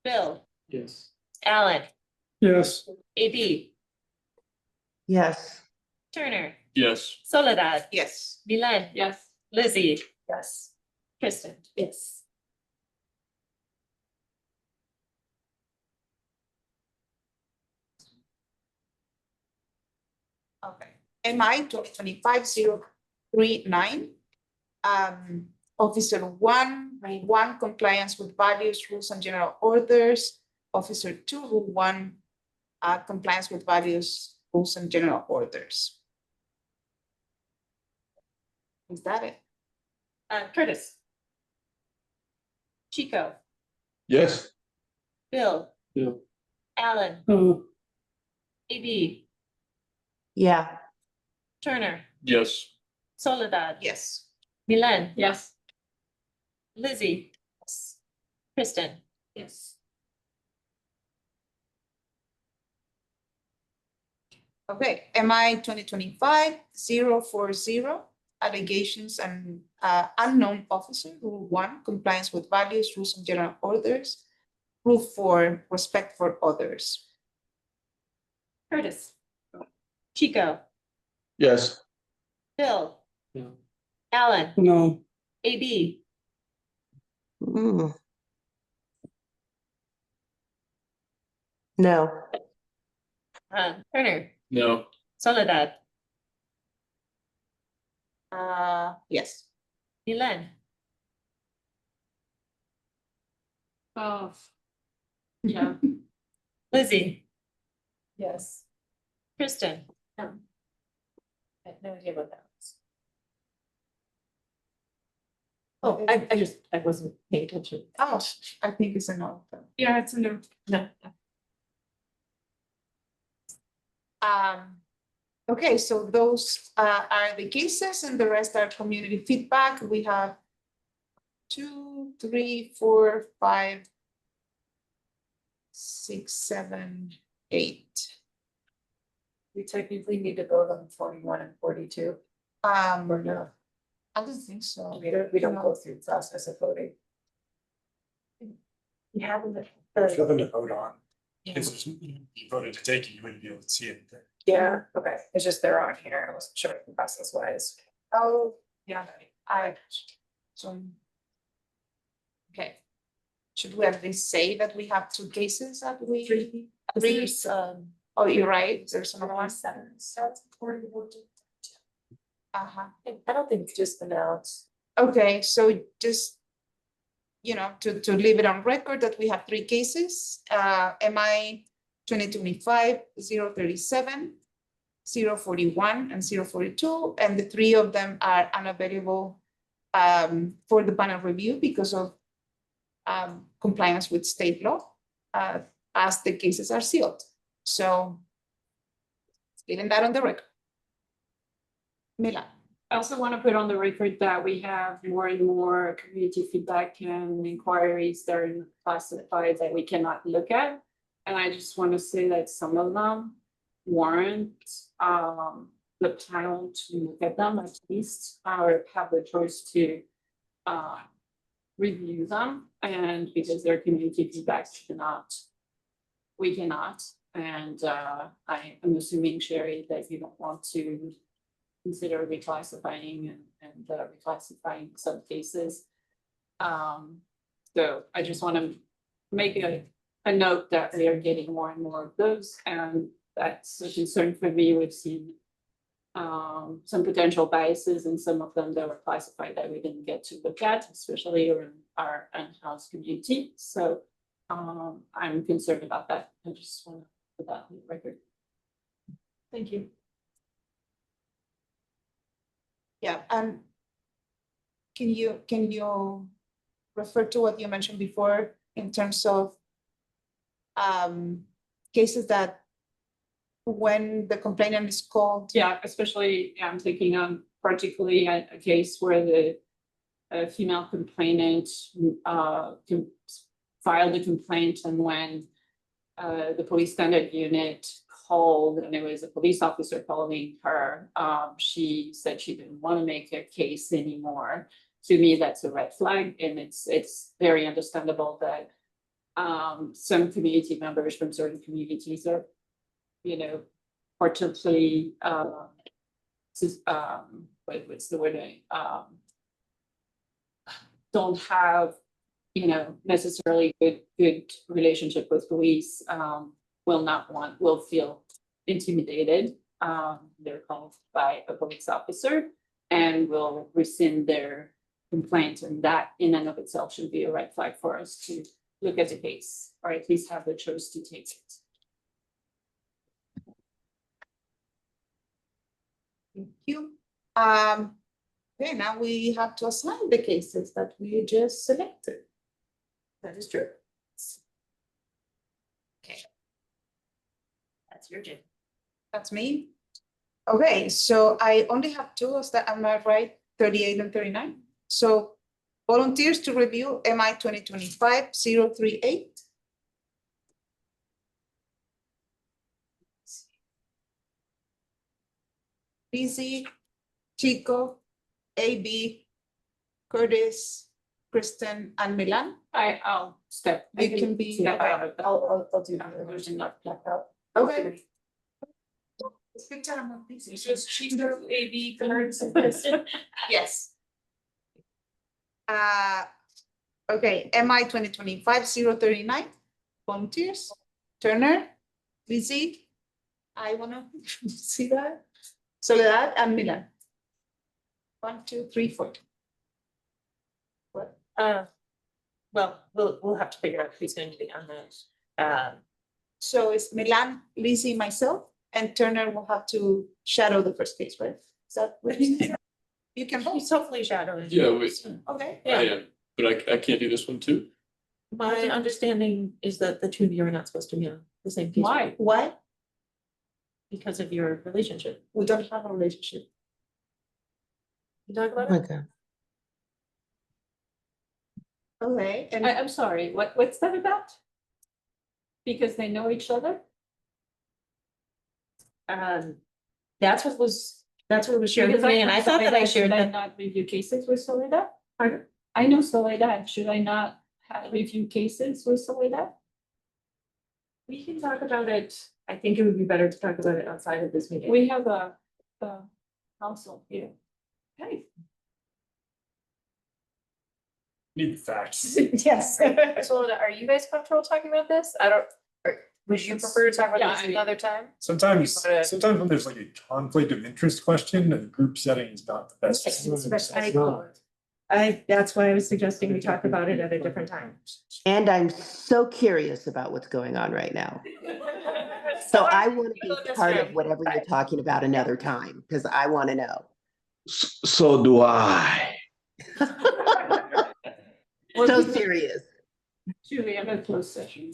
Bill, Yes. Alan, Yes. AB, Yes. Turner, Yes. Soledad, Yes. Milan, Yes. Lizzie, yes, Kristen. yes. Okay, MI 2025-039. Officer 1, Rule 1, compliance with values, rules, and general orders. Officer 2, Rule 1, compliance with values, rules, and general orders. Is that it? Curtis. Chico, Yes. Bill, Yeah. Alan, No. AB, Yeah. Turner, Yes. Soledad, Yes. Milan, Yes. Lizzie, Yes. Kristen. Yes. Okay, MI 2025-040, allegations and unknown officer. Rule 1, compliance with values, rules, and general orders. Rule 4, respect for others. Curtis. Chico. Yes. Bill. No. Alan. No. AB. Mm. No. Turner. No. Soledad. Yes. Milan. Oh. Yeah. Lizzie. Yes. Kristen. I have no idea what that was. Oh, I wasn't paying attention. Oh, I think it's a no. Yeah, it's a no. No. Okay, so those are the cases and the rest are community feedback. We have 2, 3, 4, 5, 6, 7, 8. We technically need to vote on 41 and 42, or no? I don't think so. We don't go through the process of voting. You haven't. Nothing to vote on. Yeah. It's just, you voted to take it, you wouldn't be able to see anything. Yeah, okay, it's just they're on here, I wasn't sure process wise. Oh, yeah, so. Okay. Should we at least say that we have 2 cases that we? Three. There's, Oh, you're right, there's another one. 7, so it's 41. Uh-huh. I don't think it's just announced. Okay, so just, you know, to leave it on record that we have 3 cases, MI 2025-037, 041, and 042, and the 3 of them are unavailable for the panel review because of compliance with state law, as the cases are sealed. So, leaving that on the record. Mila. I also want to put on the record that we have more and more community feedback and inquiries that are classified that we cannot look at. And I just want to say that some of them warrant the panel to look at them at least, or have the choice to review them. And because they're community feedback, we cannot. And I am assuming, Sherry, that you don't want to consider reclassifying and reclassifying some cases. So I just want to make a note that we are getting more and more of those, and that's a concern for me. We've seen some potential biases in some of them that were classified that we didn't get to look at, especially in our in-house community. So I'm concerned about that. I just want to put that on the record. Thank you. Yeah, and can you refer to what you mentioned before in terms of cases that when the complainant is called? Yeah, especially I'm thinking on particularly a case where the female complainant filed a complaint, and when the police standard unit called and it was a police officer calling her, she said she didn't want to make a case anymore. To me, that's a red flag, and it's very understandable that some community members from certain communities are, you know, particularly what's the word, don't have, you know, necessarily good relationship with police, will feel intimidated. They're called by a police officer and will rescind their complaint, and that in and of itself should be a red flag for us to look at the case, or at least have the choice to take it. Thank you. Okay, now we have to assign the cases that we just selected. That is true. Okay. That's your job. That's me. Okay, so I only have 2, is that, am I right? 38 and 39. So volunteers to review MI 2025-038. Lizzie, Chico, AB, Curtis, Kristen, and Milan. I'll step. You can be- step out. I'll do that. There's enough left out. Okay. It's good time on these. It's just Chico, AB, cards. Yes. Okay, MI 2025-039, volunteers, Turner, Lizzie, I wanna see that, Soledad and Milan. 1, 2, 3, 4. Well, we'll have to figure out who's going to be on the, So it's Milan, Lizzie, myself, and Turner will have to shadow the first case, right? Is that what you said? You can vote. he's hopefully shadowing. Yeah, wait. Okay. I am, but I can't do this one too. My understanding is that the two of you are not supposed to be on the same case. Why? Why? Because of your relationship. We don't have a relationship. You talk about Oh it? my God. Okay, and I'm sorry, what's that about? Because they know each other? That's what was shared with Because me, and I thought that I shared Should I that. not review cases with Soledad? Pardon? I know Soledad, should I not review cases with Soledad? We can talk about it. I think it would be better to talk about it outside of this meeting. We have a council here. Okay. Need the facts. Yes. So are you guys comfortable talking about this? Would you prefer to talk about Yeah, this I mean- another time? Sometimes, Wanna- sometimes when there's like a conflict of interest question, a group setting is not the best. Especially- That's why I was suggesting we talk about it at a different time. And I'm so curious about what's going on right now. So I want to be part of whatever you're talking about another time, because I want to know. So do I. So serious. Julie, I'm in closed session.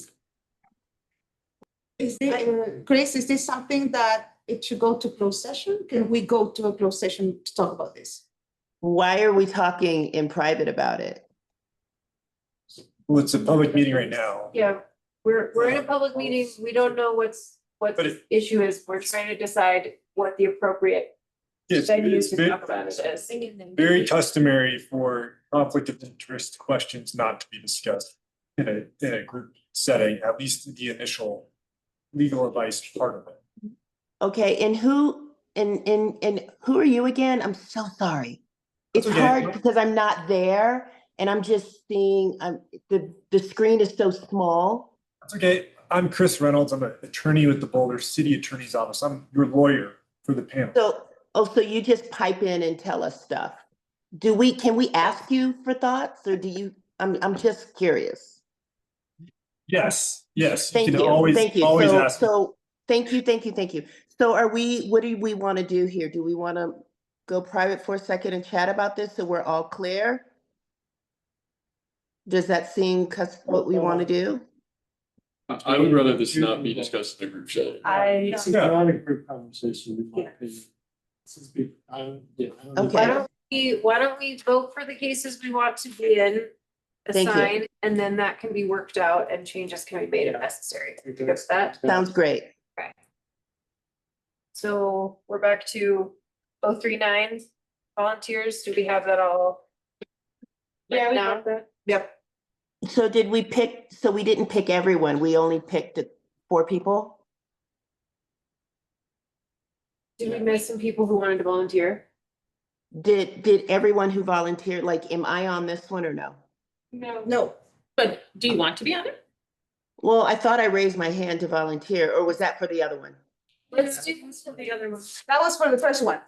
is this, Grace, is this something that it should go to closed session? Can we go to a closed session to talk about this? Why are we talking in private about it? Well, it's a public meeting right now. Yeah, we're in a public meeting. We don't know what But the it- issue is. We're trying to decide what the appropriate It's venue it's to very, talk about it is. very customary for conflict of interest questions not to be discussed in a group setting, at least the initial legal advice part of it. Okay, and who are you again? I'm so sorry. It's That's okay. hard because I'm not there and I'm just seeing, the screen is so small. That's okay. I'm Chris Reynolds. I'm an attorney with the Boulder City Attorney's Office. I'm your lawyer for the panel. So you just pipe in and tell us stuff. Can we ask you for thoughts or I'm just curious. Yes, yes. Thank can you, always thank you. ask. So, thank you. So what do we want to do here? Do we want to go private for a second and chat about this so we're all clear? Does that seem what we want to do? I would rather this not be discussed in a group setting. This is not a group conversation, in my opinion. This is big, yeah. I don't know. Okay. Why don't we vote for the cases we want to be in, Thank you. assign, and then that can be worked out and changes can be made if necessary. You good with that? Sounds great. So we're back to 039 volunteers. Do we have that all? Yeah, we now? have that. Yep. So we didn't pick everyone. We only picked 4 people? Did we miss some people who wanted to volunteer? Did everyone who volunteered, like, am I on this one or no? No, But do you want to be on it? Well, I thought I raised my hand to volunteer, or was that for the other one? Let's do this for the other one. that was for the first one.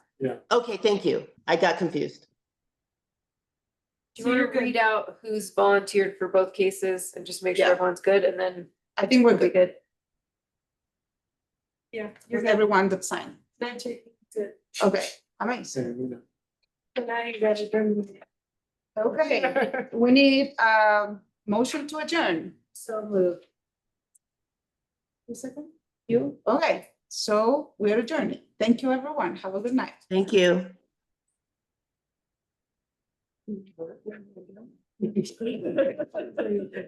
Okay, thank you. I got confused. Do you want to read out who's volunteered for both cases and just make sure Yeah. everyone's good and then I think we're we'll be good good? Yeah. with everyone that signed. Good. Okay, amazing. Same, you know. Okay, we need motion to adjourn. So moved. Second, you, okay, so we're adjourning. Thank you, everyone. Have a good night. Thank you.